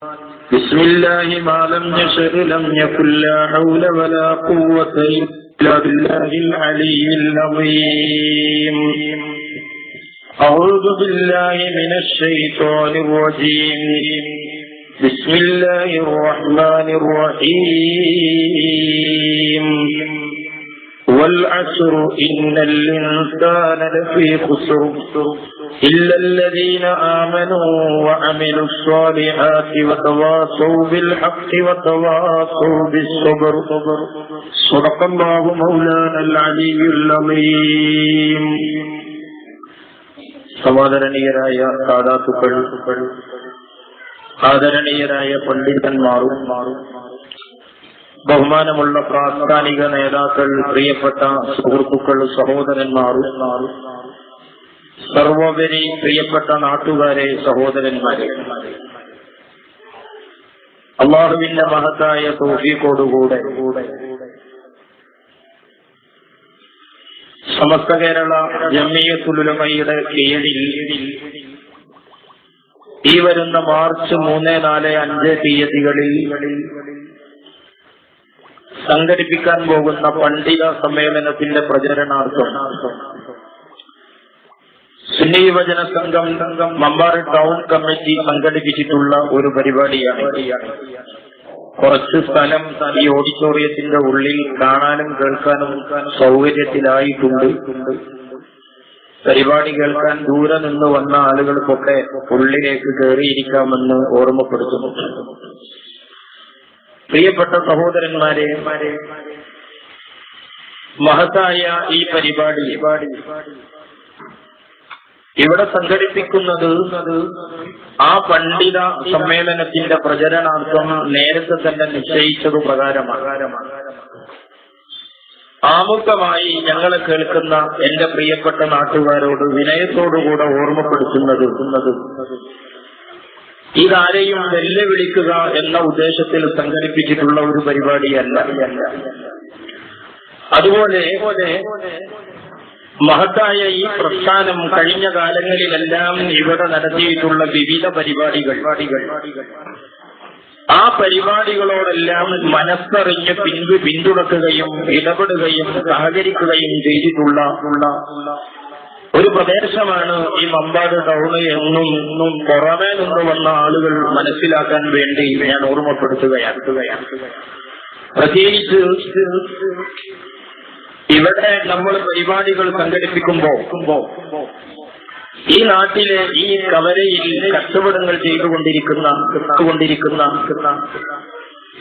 بسم الله ما لم يشأ لم يكن لا حول ولا قوة إلا بالله العلي العظيم. أعوذ بالله من الشيطان الرجيم. بسم الله الرحمن الرحيم. والعصر إن الإنسان لفي خسر إلا الذين آمنوا وعملوا الصالحات وتواصوا بالحق وتواصوا بالصبر. صدق الله مولانا العلي العظيم. സമാദരണീയരായ സാദാത്തുക്കൾ, ആദരണീയരായ പണ്ഡിതന്മാരും ബഹുമാനമുള്ള പ്രാസ്ഥാനിക നേതാക്കൾ, പ്രിയപ്പെട്ട സുഹൃത്തുക്കൾ, സഹോദരന്മാരും സർവോപരി പ്രിയപ്പെട്ട നാട്ടുകാരെ, സഹോദരന്മാരെ, അല്ലാഹുവിന്റെ മഹത്തായ തൗഫീഖോടുകൂടെ സമസ്ത കേരള ജംഇയ്യത്തുൽ ഉലമയുടെ കീഴിൽ ഈ വരുന്ന മാർച്ച് 3, 4, 5 തീയതികളിൽ സംഘടിപ്പിക്കാൻ പോകുന്ന പണ്ഡിത സമ്മേളനത്തിന്റെ പ്രചരണാർത്ഥം സുന്നി യുവജന സംഘം മമ്പാട് ടൗൺ കമ്മിറ്റി സംഘടിപ്പിച്ചിട്ടുള്ള ഒരു പരിപാടിയാണ്. കുറച്ച് സ്ഥലം ഈ ഓഡിറ്റോറിയത്തിന്റെ ഉള്ളിൽ കാണാനും കേൾക്കാനും സൗകര്യത്തിലായിട്ടുണ്ട്. പരിപാടി കേൾക്കാൻ ദൂരെ നിന്ന് വന്ന ആളുകൾക്കൊക്കെ ഉള്ളിലേക്ക് കയറിയിരിക്കാമെന്ന് ഓർമ്മപ്പെടുത്തുന്നു. പ്രിയപ്പെട്ട സഹോദരന്മാരെ, മഹത്തായ ഈ പരിപാടി ഇവിടെ സംഘടിപ്പിക്കുന്നത് ആ പണ്ഡിത സമ്മേളനത്തിന്റെ പ്രചരണാർത്ഥം നേരത്തെ തന്നെ നിശ്ചയിച്ചതു പ്രകാരമാണ്. ആമുഖമായി ഞങ്ങളെ കേൾക്കുന്ന എന്റെ പ്രിയപ്പെട്ട നാട്ടുകാരോട് വിനയത്തോടുകൂടെ ഓർമ്മപ്പെടുത്തുന്നത്, ഇതാരെയും വെല്ലുവിളിക്കുക എന്ന ഉദ്ദേശത്തിൽ സംഘടിപ്പിച്ചിട്ടുള്ള ഒരു പരിപാടിയല്ല. അതുപോലെ മഹത്തായ ഈ പ്രസ്ഥാനം കഴിഞ്ഞ കാലങ്ങളിലെല്ലാം ഇവിടെ നടത്തിയിട്ടുള്ള വിവിധ പരിപാടികൾ, ആ പരിപാടികളോടെല്ലാം മനസ്സറിഞ്ഞ് പിന്തുണക്കുകയും ഇടപെടുകയും സഹകരിക്കുകയും ചെയ്തിട്ടുള്ള ഒരു പ്രദേശമാണ് ഈ മമ്പാട് ടൗണ് എന്നും പുറമേ നിന്ന് വന്ന ആളുകൾ മനസ്സിലാക്കാൻ വേണ്ടി ഞാൻ ഓർമ്മപ്പെടുത്തുകയാണ്. പ്രത്യേകിച്ച് ഇവിടെ നമ്മൾ പരിപാടികൾ സംഘടിപ്പിക്കുമ്പോ ഈ നാട്ടിലെ ഈ കവരയിൽ കച്ചവടങ്ങൾ ചെയ്തുകൊണ്ടിരിക്കുന്ന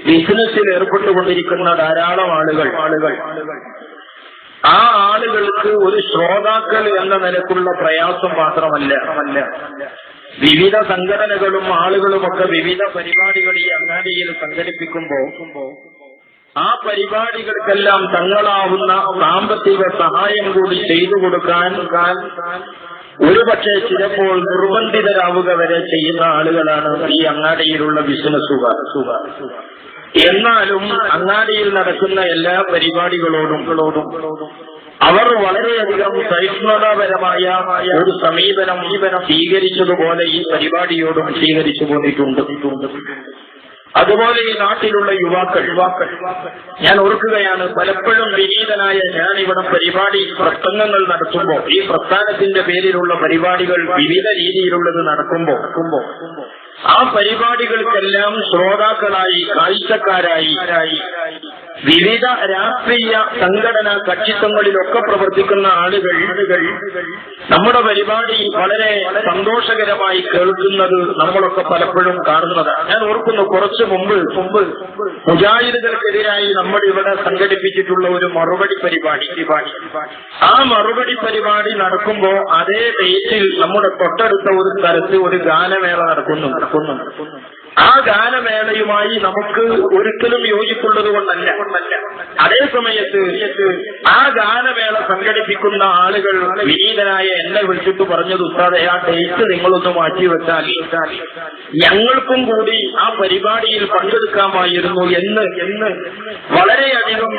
ബിസിനസ്സിൽ ഏർപ്പെട്ടുകൊണ്ടിരിക്കുന്ന ധാരാളം ആളുകൾ ആ ആളുകൾക്ക് ഒരു ശ്രോതാക്കൾ എന്ന നിലക്കുള്ള പ്രയാസം മാത്രമല്ല, വിവിധ സംഘടനകളും ആളുകളുമൊക്കെ വിവിധ പരിപാടികൾ ഈ അങ്ങാടിയിൽ സംഘടിപ്പിക്കുമ്പോ ആ പരിപാടികൾക്കെല്ലാം തങ്ങളാവുന്ന സാമ്പത്തിക സഹായം കൂടി ചെയ്തു കൊടുക്കാൻ ഒരുപക്ഷെ ചിലപ്പോൾ നിർബന്ധിതരാവുക വരെ ചെയ്യുന്ന ആളുകളാണ് ഈ അങ്ങാടിയിലുള്ള ബിസിനസ്സുകാർ. എന്നാലും അങ്ങാടിയിൽ നടക്കുന്ന എല്ലാ പരിപാടികളോടും അവർ വളരെയധികം സഹിഷ്ണുതാപരമായ ഒരു സമീപനം സ്വീകരിച്ചതുപോലെ ഈ പരിപാടിയോടും സ്വീകരിച്ചു പോന്നിട്ടുണ്ട്. അതുപോലെ ഈ നാട്ടിലുള്ള യുവാക്കൾ ഞാൻ ഓർക്കുകയാണ്, പലപ്പോഴും വിനീതനായ ഞാൻ ഇവിടെ പരിപാടി പ്രസംഗങ്ങൾ നടത്തുമ്പോ, ഈ പ്രസ്ഥാനത്തിന്റെ പേരിലുള്ള പരിപാടികൾ വിവിധ രീതിയിലുള്ളത് നടക്കുമ്പോ ആ പരിപാടികൾക്കെല്ലാം ശ്രോതാക്കളായി, കാഴ്ചക്കാരായി വിവിധ രാഷ്ട്രീയ സംഘടനാ കക്ഷിത്വങ്ങളിലൊക്കെ പ്രവർത്തിക്കുന്ന ആളുകൾ നമ്മുടെ പരിപാടി വളരെ സന്തോഷകരമായി കേൾക്കുന്നത് നമ്മളൊക്കെ പലപ്പോഴും കാണുന്നതാണ്. ഞാൻ ഓർക്കുന്നു, കുറച്ചു മുമ്പ് മുജാഹിദുകൾക്കെതിരായി നമ്മൾ ഇവിടെ സംഘടിപ്പിച്ചിട്ടുള്ള ഒരു മറുപടി പരിപാടി. ആ മറുപടി പരിപാടി നടക്കുമ്പോ അതേ ഡേറ്റിൽ നമ്മുടെ തൊട്ടടുത്ത ഒരു സ്ഥലത്ത് ഒരു ഗാനമേള നടക്കുന്നുണ്ട്. ആ ഗാനമേളയുമായി നമുക്ക് ഒരിക്കലും യോജിപ്പുള്ളത് കൊണ്ടല്ല. അതേ സമയത്ത് ആ ഗാനമേള സംഘടിപ്പിക്കുന്ന ആളുകൾ വിനീതനായ എന്നെ വിളിച്ചിട്ട് പറഞ്ഞത്, ഉസ്താദേ, ആ ഡേറ്റ് നിങ്ങളൊന്ന് മാറ്റിവെച്ചാൽ ഞങ്ങൾക്കും കൂടി ആ പരിപാടിയിൽ പങ്കെടുക്കാമായിരുന്നു എന്ന് വളരെയധികം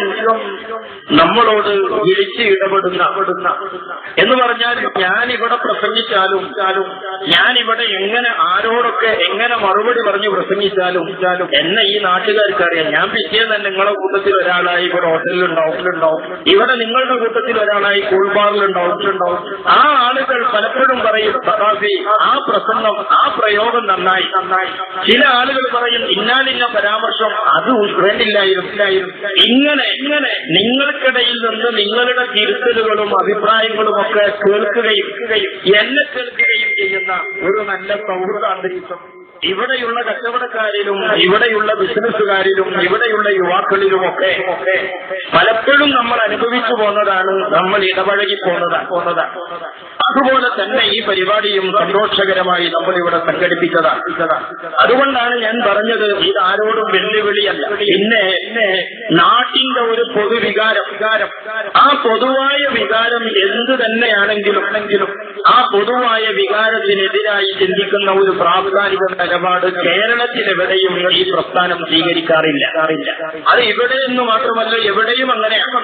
നമ്മളോട് വിളിച്ച് ഇടപെടുന്ന എന്ന് പറഞ്ഞാൽ, ഞാനിവിടെ പ്രസംഗിച്ചാലും ഞാനിവിടെ എങ്ങനെ ആരോടൊക്കെ എങ്ങനെ മറുപടി പറഞ്ഞു പ്രസംഗിച്ചാലും എന്നെ ഈ നാട്ടുകാർക്കറിയാം. ഞാൻ പിറ്റേന്ന് തന്നെ നിങ്ങളുടെ കൂട്ടത്തിൽ ഒരാളായി ഇവിടെ ഹോട്ടലിലുണ്ടാവും, ഇവിടെ നിങ്ങളുടെ കൂട്ടത്തിൽ ഒരാളായി കൂൾബാറിലുണ്ടാവും. ആ ആളുകൾ പലപ്പോഴും പറയും സഖാഫി ആ പ്രസംഗം ആ പ്രയോഗം നന്നായി. ചില ആളുകൾ പറയും ഇന്നാലിന്ന പരാമർശം അത് വേണ്ടില്ലായിരുന്നു. ഇങ്ങനെ നിങ്ങൾക്കിടയിൽ നിന്ന് നിങ്ങളുടെ തിരുത്തലുകളും അഭിപ്രായങ്ങളും ഒക്കെ കേൾക്കുകയും എന്നെ കേൾക്കുകയും ചെയ്യുന്ന ഒരു നല്ല സൗഹൃദ അന്തരീക്ഷം ഇവിടെയുള്ള കച്ചവടക്കാരിലും ഇവിടെയുള്ള ബിസിനസ്സുകാരിലും ഇവിടെയുള്ള യുവാക്കളിലുമൊക്കെ പലപ്പോഴും നമ്മൾ അനുഭവിച്ചു പോന്നതാണ്, നമ്മൾ ഇടപഴകി പോന്നതാണ്. അതുപോലെ തന്നെ ഈ പരിപാടിയും സന്തോഷകരമായി നമ്മളിവിടെ സംഘടിപ്പിച്ചതാണ്. അതുകൊണ്ടാണ് ഞാൻ പറഞ്ഞത് ഇത് ആരോടും വെല്ലുവിളിയല്ല. പിന്നെ നാട്ടിന്റെ ഒരു പൊതുവികാരം, ആ പൊതുവായ വികാരം എന്ത് തന്നെയാണെങ്കിലും ആ പൊതുവായ വികാരത്തിനെതിരായി ചിന്തിക്കുന്ന ഒരു പ്രാസ്ഥാനിക നിലപാട് കേരളത്തിലെവിടെയും ഈ പ്രസ്ഥാനം സ്വീകരിക്കാറില്ല. അത് ഇവിടെ എന്ന് മാത്രമല്ല എവിടെയും അങ്ങനെയാണ്.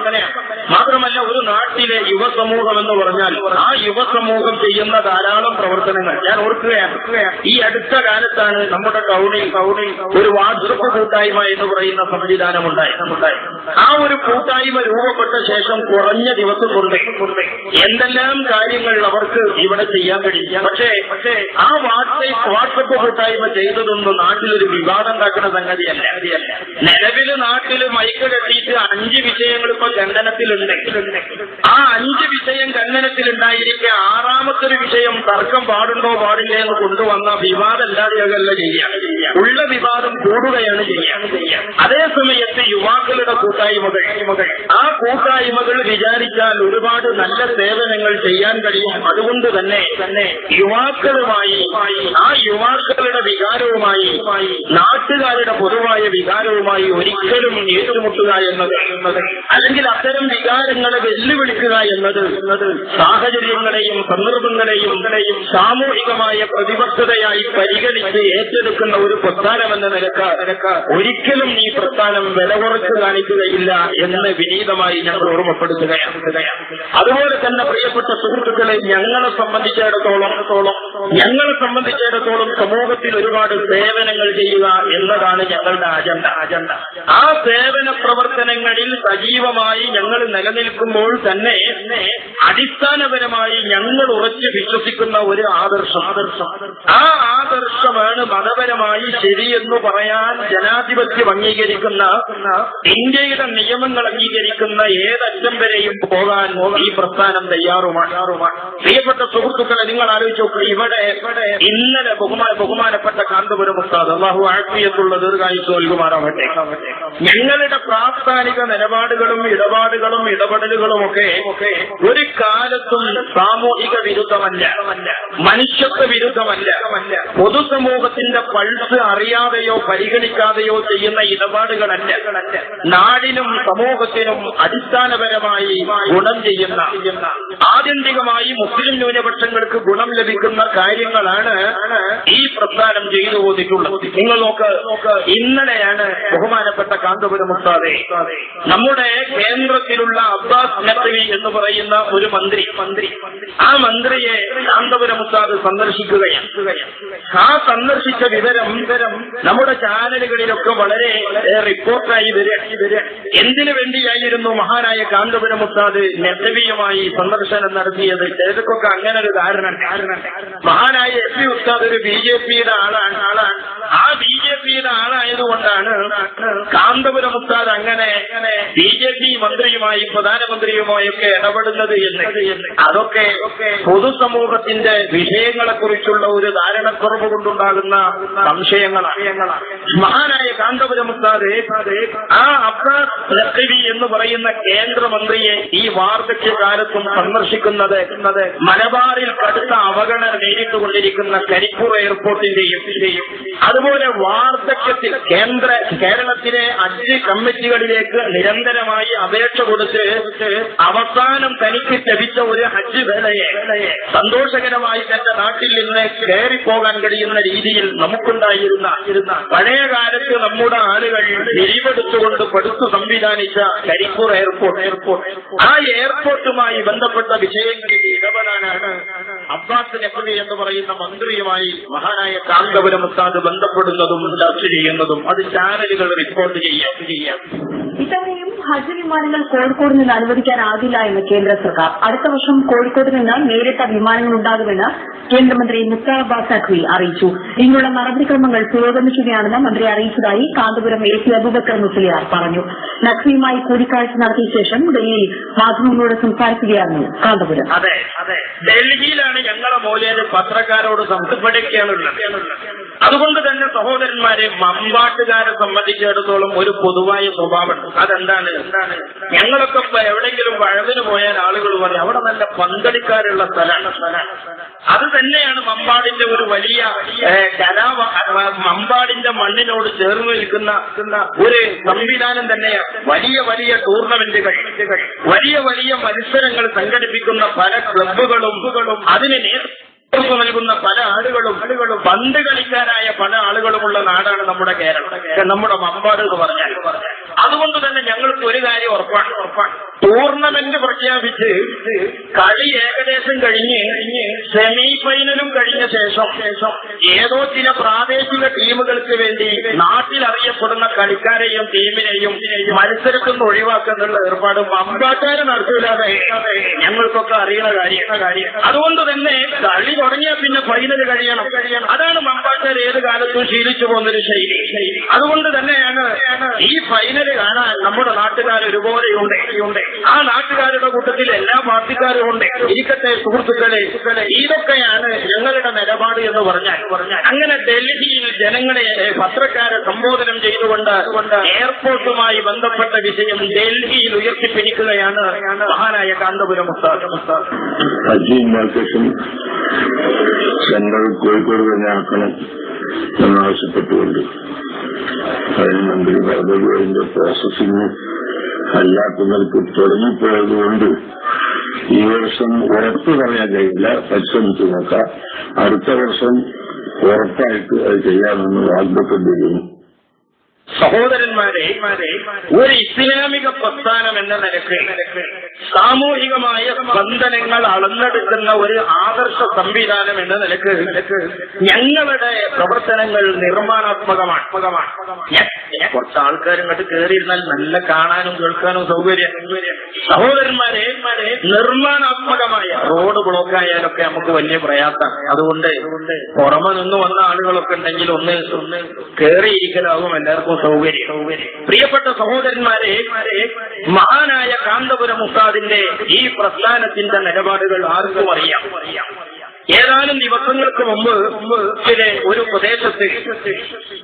മാത്രമല്ല ഒരു നാട്ടിലെ യുവസമൂഹം എന്ന് പറഞ്ഞാൽ ആ യുവസമൂഹം ചെയ്യുന്ന ധാരാളം പ്രവർത്തനങ്ങൾ ഞാൻ ഓർക്കുകയാണ്. ഈ അടുത്ത കാലത്താണ് നമ്മുടെ ടൗണിൽ ഒരു വാട്സപ്പ് കൂട്ടായ്മ എന്ന് പറയുന്ന സംവിധാനം ഉണ്ടായി. ആ ഒരു കൂട്ടായ്മ രൂപപ്പെട്ട ശേഷം കുറഞ്ഞ ദിവസം കൊണ്ട് എന്തെല്ലാം കാര്യങ്ങൾ അവർക്ക് ഇവിടെ ചെയ്യാൻ കഴിയും. പക്ഷേ ആ വാട്സപ്പ് കൂട്ടായ്മ ചെയ്തതൊന്നും നാട്ടിലൊരു വിവാദം ഉണ്ടാക്കുന്ന സംഗതിയല്ല. നിലവിൽ നാട്ടിൽ മൈക്ക് കെട്ടിയിട്ട് 5 വിഷയങ്ങൾ ഇപ്പൊ ഖണ്ഡനത്തിലുണ്ട്. ആ 5 വിഷയം ഖണ്ഡനത്തിലുണ്ടായിരിക്കെ 6ാമത്തെ വിഷയം തർക്കം പാടുണ്ടോ പാടില്ല എന്ന് കൊണ്ടുവന്ന വിവാദമല്ലാതെയല്ല ചെയ്യുക, ഉള്ള വിവാദം കൂടുകയാണ് ചെയ്യുക. അതേസമയത്ത് യുവാക്കളുടെ കൂട്ടായ്മകൾ ആ കൂട്ടായ്മകൾ വിചാരിച്ചാൽ ഒരുപാട് നല്ല സേവനങ്ങൾ ചെയ്യാൻ കഴിയും. അതുകൊണ്ട് തന്നെ യുവാക്കളുമായി ആ യുവാക്കളുടെ വികാരവുമായി നാട്ടുകാരുടെ പൊതുവായ വികാരവുമായി ഒരിക്കലും ഏറ്റുമുട്ടുക എന്നത് അല്ലെങ്കിൽ അത്തരം വികാരങ്ങളെ വെല്ലുവിളിക്കുക എന്നത് സാഹചര്യങ്ങളെയും സന്ദർഭങ്ങളെയും സാമൂഹികമായ പ്രതിബദ്ധതയായി പരിഗണിച്ച് ഏറ്റെടുക്കുന്ന ഒരു പ്രസ്ഥാനമെന്ന നിലക്ക് ഒരിക്കലും ഈ പ്രസ്ഥാനം വില കുറച്ച് കാണിക്കുകയില്ല എന്ന് വിനീതമായി ഞങ്ങൾ ഓർമ്മപ്പെടുത്തുകയാണ്. അതുപോലെ തന്നെ പ്രിയപ്പെട്ട സുഹൃത്തുക്കളെ, ഞങ്ങളെ സംബന്ധിച്ചിടത്തോളം സമൂഹത്തിൽ ഒരുപാട് സേവനങ്ങൾ ചെയ്യുക എന്നതാണ് ഞങ്ങളുടെ അജണ്ട. ആ സേവന പ്രവർത്തനങ്ങളിൽ സജീവമായി ഞങ്ങൾ നിലനിൽക്കുമ്പോൾ തന്നെ അടിസ്ഥാനപരമായി ഞങ്ങൾ ഉറച്ചു വിശ്വസിക്കുന്ന ഒരു ആദർശം, ആ ആദർശമാണ് മതപരമായി ശരിയെന്ന് പറയാൻ ജനാധിപത്യം അംഗീകരിക്കുന്ന ഇന്ത്യയുടെ നിയമങ്ങൾ അംഗീകരിക്കുന്ന ഏതറ്റം വരെയും പോകാൻ ഈ പ്രസ്ഥാനം തയ്യാറുമാണ്. പ്രിയപ്പെട്ട സുഹൃത്തുക്കളെ, നിങ്ങൾ ആലോചിച്ച് നോക്കുക, ഇവിടെ ഇന്നലെ ബഹുമാനപ്പെട്ട കാന്തപുരം ഉസ്താദ് അല്ലാഹു ആഫിയത്തുള്ള ദീർഘായുസ്സ് നൽകുമാറാവട്ടെ, ഞങ്ങളുടെ പ്രാസ്ഥാനിക നിലപാടുകളും ഇടപെടലുകളും ഒക്കെ ഒരു കാലത്തും സാമൂഹിക വിരുദ്ധമല്ല, മനുഷ്യത്വ വിരുദ്ധമല്ല, പൊതുസമൂഹത്തിന്റെ പൾസ് അറിയാതെയോ പരിഗണിക്കാതെയോ ചെയ്യുന്ന ഇടപാടുകളല്ല, നാടിനും സമൂഹത്തിനും അടിസ്ഥാനപരമായി ഗുണം ചെയ്യുന്ന ആത്യന്തികമായി മുസ്ലിം ന്യൂനപക്ഷങ്ങൾക്ക് ഗുണം ലഭിക്കുന്ന കാര്യങ്ങളാണ് ഈ പ്രസ്ഥാനം ചെയ്തു പോന്നിട്ടുള്ളത്. നിങ്ങൾ നോക്ക്, ഇന്നലെയാണ് ബഹുമാനപ്പെട്ട കാന്തപുരം ഉസ്താദെ നമ്മുടെ കേന്ദ്രത്തിലുള്ള അബ്ബാസ് നഖ്വി എന്ന് പറയുന്ന ഒരു മന്ത്രി ആ മന്ത്രിയെ കാന്തപുരം ഉസ്താദ് സന്ദർശിക്കുകയാണ്. ആ സന്ദർശിച്ച വിവരം നമ്മുടെ ചാനലുകളിലൊക്കെ വളരെ റിപ്പോർട്ടായി വരിക. എന്തിനു വേണ്ടിയായിരുന്നു മഹാനായ കാന്തപുരം ഉസ്താദ് നഖ്വിയുമായി സന്ദർശനം നടത്തിയത്? ചിലർക്കൊക്കെ അങ്ങനെ ഒരു ധാരണ. മഹാനായ എഫ് ഉസ്താദ് ഒരു BJPയുടെ ആളാണ്. ആ BJPയുടെ ആളായതുകൊണ്ടാണ് കാന്തപുരം ഉസ്താദ് അങ്ങനെ BJP മന്ത്രിയുമായി പ്രധാനമന്ത്രിയുമായി ഒക്കെ ഇടപെടുന്നത് എന്ന്. അതൊക്കെ പൊതുസമൂഹത്തിന്റെ വിഷയങ്ങളെ കുറിച്ചുള്ള ഒരു ധാരണക്കുറവ് കൊണ്ടുണ്ടാകുന്ന സംശയങ്ങളാണ്. മഹാനായ കാന്തപുരം ഉസ്താദ് ആ അബ്ബാസ് നഖ്വി എന്ന് പറയുന്ന കേന്ദ്രമന്ത്രിയെ ഈ വാർദ്ധക്യകാലത്തും സന്ദർശിക്കുന്നത് മലബാറിൽ കടുത്ത അവഗണന നേരിട്ടുകൊണ്ടിരിക്കുന്ന കരിപ്പൂർ എയർപോർട്ടിന്റെയും അതുപോലെ വാർദ്ധക്യത്തിൽ കേരളത്തിലെ ഹജ്ജ് കമ്മിറ്റികളിലേക്ക് നിരന്തരമായി അപേക്ഷ കൊടുത്ത് അവസാനം തനിക്ക് ലഭിച്ച ഒരു ഹജ്ജ് വേളയെ സന്തോഷകരമായി തന്റെ നാട്ടിൽ നിന്ന് കയറിപ്പോകാൻ കഴിയുന്ന രീതിയിൽ നമുക്കുണ്ടായിരുന്ന പഴയ കാലത്ത് നമ്മുടെ ആളുകൾ പിരിവെടുത്തുകൊണ്ട് പടുത്തു സംവിധാനിച്ച കരിപ്പൂർ എയർപോർട്ട് ആ എയർപോർട്ടുമായി ബന്ധപ്പെട്ട വിഷയങ്ങളിൽ ഇടപെടാനാണ് അബ്ബാസ് നഖ്വി എന്ന് പറയുന്ന മന്ത്രിയുമായി മഹാനായ കാന്തപുരം ഉസ്താദ് ബന്ധപ്പെടുന്നതും ചർച്ച ചെയ്യുന്നതും അത് ചാനലുകൾ റിപ്പോർട്ട് ചെയ്യാം. ഇത്തവണയും ഹജ്ജ് വിമാനങ്ങൾ കോഴിക്കോട് നിന്ന് അനുവദിക്കാനാകില്ല എന്ന് കേന്ദ്ര സർക്കാർ. അടുത്ത വർഷം കോഴിക്കോട് നിന്ന് നേരിട്ട വിമാനങ്ങൾ ഉണ്ടാകുമെന്ന് കേന്ദ്രമന്ത്രി മുക്താർ അബ്ബാസ് നഖ്വി അറിയിച്ചു. ഇതിനുള്ള നടപടിക്രമങ്ങൾ പുരോഗമിക്കുകയാണെന്ന് മന്ത്രി അറിയിച്ചതായി കാന്തപുരം AC അബൂബക്കർ മുസ്ലിയാർ പറഞ്ഞു. നഖ്വിയുമായി കൂടിക്കാഴ്ച നടത്തിയ ശേഷം ഡൽഹിയിൽ മാധ്യമങ്ങളോട് സംസാരിക്കുകയായിരുന്നു കാന്തപുരം. അതെ, ഡൽഹിയിലാണ് ഞങ്ങളെ മോലേര് പത്രക്കാരോട് സംസാരിക്കുകയാണുള്ളത്. അതുകൊണ്ട് തന്നെ സഹോദരന്മാരെ, മമ്പാട്ടുകാരെ സംബന്ധിച്ചിടത്തോളം ഒരു പൊതുവായ സ്വഭാവമുണ്ട്. അതെന്താണ്? ഞങ്ങളൊക്കെ എവിടെയെങ്കിലും വഴവിന് പോയാൽ ആളുകൾ പറയും അവിടെ നല്ല പന്തളിക്കാരുള്ള സ്ഥലമാണ്. അത് തന്നെയാണ് മമ്പാടിന്റെ ഒരു വലിയ മമ്പാടിന്റെ മണ്ണിനോട് ചേർന്ന് നിൽക്കുന്ന ഒരു സംവിധാനം തന്നെയാണ്. വലിയ ടൂർണമെന്റുകൾ, വലിയ മത്സരങ്ങൾ സംഘടിപ്പിക്കുന്ന പല ക്ലബ്ബുകളും അതിന് നേതൃത്വം നൽകുന്ന പല ആളുകളും പന്ത് കളിക്കാരായ പല ആളുകളുമുള്ള നാടാണ് നമ്മുടെ കേരളം, നമ്മുടെ മമ്പാട് എന്ന് പറഞ്ഞാൽ. അതുകൊണ്ട് തന്നെ ഞങ്ങൾക്ക് ഒരു കാര്യം ഉറപ്പാണ്. ടൂർണമെന്റ് പ്രഖ്യാപിച്ച് കളി ഏകദേശം കഴിഞ്ഞ് സെമി ഫൈനലും കഴിഞ്ഞ ശേഷം ഏതോ ചില പ്രാദേശിക ടീമുകൾക്ക് വേണ്ടി നാട്ടിൽ അറിയപ്പെടുന്ന കളിക്കാരെയും ടീമിനെയും മത്സരത്തിൽ നിന്ന് ഒഴിവാക്കാനുള്ള ഏർപ്പാട് മമ്പാട്ടുകാരെ നടത്തില്ലാതെ ഞങ്ങൾക്കൊക്കെ അറിയുന്ന കാര്യം. അതുകൊണ്ട് തന്നെ കളി തുടങ്ങിയാൽ പിന്നെ ഫൈനൽ കഴിയണം. അതാണ് മമ്പാട്ടുകാർ ഏത് കാലത്തും ശീലിച്ചു പോകുന്നൊരു ശൈലി. അതുകൊണ്ട് തന്നെയാണ് ഈ ഫൈനൽ കാണാൻ നമ്മുടെ നാട്ടുകാർ ഒരുപോലെയുണ്ട്. ആ നാട്ടുകാരുടെ കൂട്ടത്തിൽ എല്ലാ പാർട്ടിക്കാരും ഉണ്ട്. ഇരിക്കട്ടെ സുഹൃത്തുക്കളെ, ഇതൊക്കെയാണ് ഞങ്ങളുടെ നിലപാട് എന്ന് പറഞ്ഞാൽ അങ്ങനെ ഡൽഹിയിൽ ജനങ്ങളെ പത്രക്കാരെ സംബോധനം ചെയ്തുകൊണ്ട് എയർപോർട്ടുമായി ബന്ധപ്പെട്ട വിഷയം ഡൽഹിയിൽ ഉയർത്തിപ്പിടിക്കുകയാണ് മഹാനായ കാന്തപുരം ഉസ്താദ്. സെൻട്രൽ കോഴിക്കോട് തന്നെ ആക്കണം എന്നാവശ്യപ്പെട്ടുകൊണ്ട് അതിന് മന്ത്രി പറഞ്ഞത് അതിന്റെ പ്രോസസ്സിംഗ് അല്ലാത്തവർക്ക് തുടങ്ങിപ്പോയതുകൊണ്ട് ഈ വർഷം ഉറപ്പ് പറയാൻ കഴിയില്ല. പരിശ്രമിച്ചു നോക്കാം. അടുത്ത വർഷം ഉറപ്പായിട്ട് അത് ചെയ്യാമെന്ന് വാഗ്ദത്തം ചെയ്യുന്നു. സഹോദരന്മാരെ, ഒരു ഇസ്ലാമിക പ്രസ്ഥാനം എന്ന നിലയ്ക്ക് സാമൂഹികമായ ബന്ധനങ്ങൾ അളന്നെടുക്കുന്ന ഒരു ആദർശ സംവിധാനം എന്ന നിലയ്ക്ക് ഞങ്ങളുടെ പ്രവർത്തനങ്ങൾ നിർമ്മാണാത്മകമാണ്. കുറച്ച് ആൾക്കാർ ഇങ്ങോട്ട് കയറിയിരുന്നാൽ നല്ല കാണാനും കേൾക്കാനും സൗകര്യം. സഹോദരന്മാരെ, നിർമ്മാണാത്മകമായ റോഡ് ബ്ലോക്കായാലൊക്കെ നമുക്ക് വലിയ പ്രയാസമാണ്. അതുകൊണ്ട് പുറമെ നിന്ന് വന്ന ആളുകളൊക്കെ ഉണ്ടെങ്കിൽ ഒന്ന് കയറിയിരിക്കലാകും എല്ലാവർക്കും സൗകര്യം. പ്രിയപ്പെട്ട സഹോദരന്മാരെ, മഹാനായ കാന്തപുരം ഉസ്താദിന്റെ ഈ പ്രസ്ഥാനത്തിന്റെ നിലപാടുകൾ ആർക്കും അറിയാം. ഏതാനും ദിവസങ്ങൾക്ക് മുമ്പ് ഒരു പ്രദേശത്ത്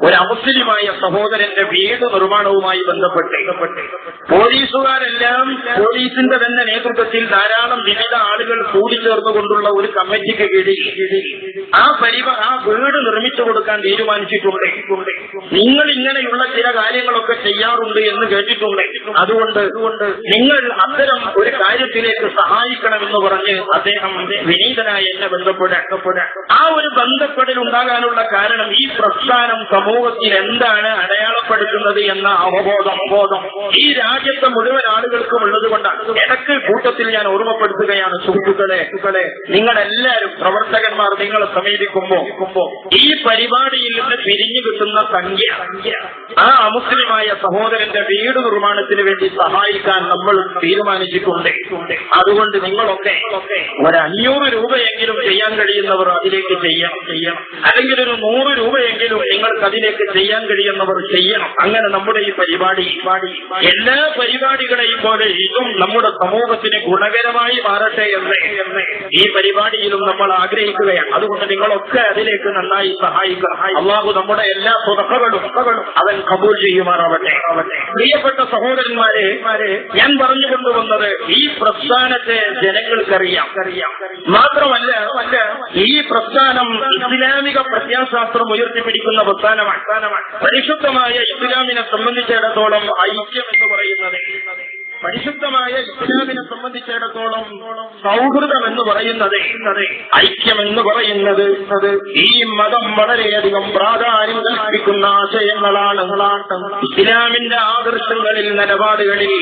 ഒരു അമുസ്ലിമായ സഹോദരന്റെ വീട് നിർമ്മാണവുമായി ബന്ധപ്പെട്ട് പോലീസുകാരെല്ലാം പോലീസിന്റെ തന്നെ നേതൃത്വത്തിൽ ധാരാളം വിവിധ ആളുകൾ കൂടിച്ചേർന്നുകൊണ്ടുള്ള ഒരു കമ്മിറ്റിക്ക് കീഴിൽ ആ വീട് നിർമ്മിച്ചു കൊടുക്കാൻ തീരുമാനിച്ചിട്ടുണ്ട്. നിങ്ങൾ ഇങ്ങനെയുള്ള ചില കാര്യങ്ങളൊക്കെ ചെയ്യാറുണ്ട് എന്ന് കേട്ടിട്ടുണ്ട്. അതുകൊണ്ട് നിങ്ങൾ അത്തരം ഒരു കാര്യത്തിലേക്ക് സഹായിക്കണമെന്ന് പറഞ്ഞ് അദ്ദേഹം വിനീതനായി എന്നെ ബന്ധപ്പെടാൻ. ആ ഒരു ബന്ധപ്പെടൽ ഉണ്ടാകാനുള്ള കാരണം ഈ പ്രസ്ഥാനം സമൂഹത്തിൽ എന്താണ് അടയാളപ്പെടുത്തുന്നത് എന്ന അവബോധം ഈ രാജ്യത്തെ മുഴുവൻ ആളുകൾക്കും ഉള്ളത് കൊണ്ടാണ്. ഇടയ്ക്ക് കൂട്ടത്തിൽ ഞാൻ ഓർമ്മപ്പെടുത്തുകയാണ് സുഹൃത്തുക്കളെ, നിങ്ങളെല്ലാവരും പ്രവർത്തകന്മാർ നിങ്ങളെ സമീപിക്കുമ്പോ ഈ പരിപാടിയിൽ നിന്ന് പിരിഞ്ഞു കിട്ടുന്ന സംഖ്യ ആ അമുസ്ലിമായ സഹോദരന്റെ വീട് നിർമ്മാണത്തിന് വേണ്ടി സഹായിക്കാൻ നമ്മൾ തീരുമാനിച്ചിട്ടുണ്ട്. അതുകൊണ്ട് നിങ്ങളൊക്കെ ഒരു 500 രൂപയെങ്കിലും ചെയ്യാൻ കഴിയുന്നവർ അതിലേക്ക് ചെയ്യണം. അല്ലെങ്കിൽ ഒരു 100 രൂപയെങ്കിലും നിങ്ങൾക്ക് അതിലേക്ക് ചെയ്യാൻ കഴിയുന്നവർ ചെയ്യണം. അങ്ങനെ നമ്മുടെ ഈ പരിപാടി എല്ലാ പരിപാടികളെയും പോലെ ഇതും നമ്മുടെ സമൂഹത്തിന് ഗുണകരമായി മാറട്ടെ എന്ന് ഈ പരിപാടിയിലും നമ്മൾ ആഗ്രഹിക്കുകയാണ്. അതുകൊണ്ട് നിങ്ങളൊക്കെ അതിലേക്ക് നന്നായി സഹായിക്കണം. അല്ലാഹു നമ്മുടെ എല്ലാ സ്വതക്കകളും അവൻ കബൂൽ ചെയ്യുമാറാവട്ടെ. പ്രിയപ്പെട്ട സഹോദരന്മാരെ, ഞാൻ പറഞ്ഞുകൊണ്ടുവന്നത് ഈ പ്രസ്ഥാനത്തെ ജനങ്ങൾക്കറിയാം. മാത്രമല്ല ഈ പ്രസ്ഥാനം ഇസ്ലാമിക പ്രത്യാശാസ്ത്രം ഉയർത്തിപ്പിടിക്കുന്ന പ്രസ്ഥാനമാണ്. പരിശുദ്ധമായ ഇസ്ലാമിനെ സംബന്ധിച്ചിടത്തോളം ഐക്യം എന്ന് പറയുന്നത്, പരിശുദ്ധമായ ഇസ്ലാമിനെ സംബന്ധിച്ചിടത്തോളം സൗഹൃദം എന്ന് പറയുന്നത്, ഐക്യം എന്ന് പറയുന്നത് ഈ മതം വളരെയധികം പ്രാധാന്യം കൽപ്പിക്കുന്ന ആശയങ്ങളാണ്. ഇസ്ലാമിന്റെ ആദർശങ്ങളിൽ, നിലപാടുകളിൽ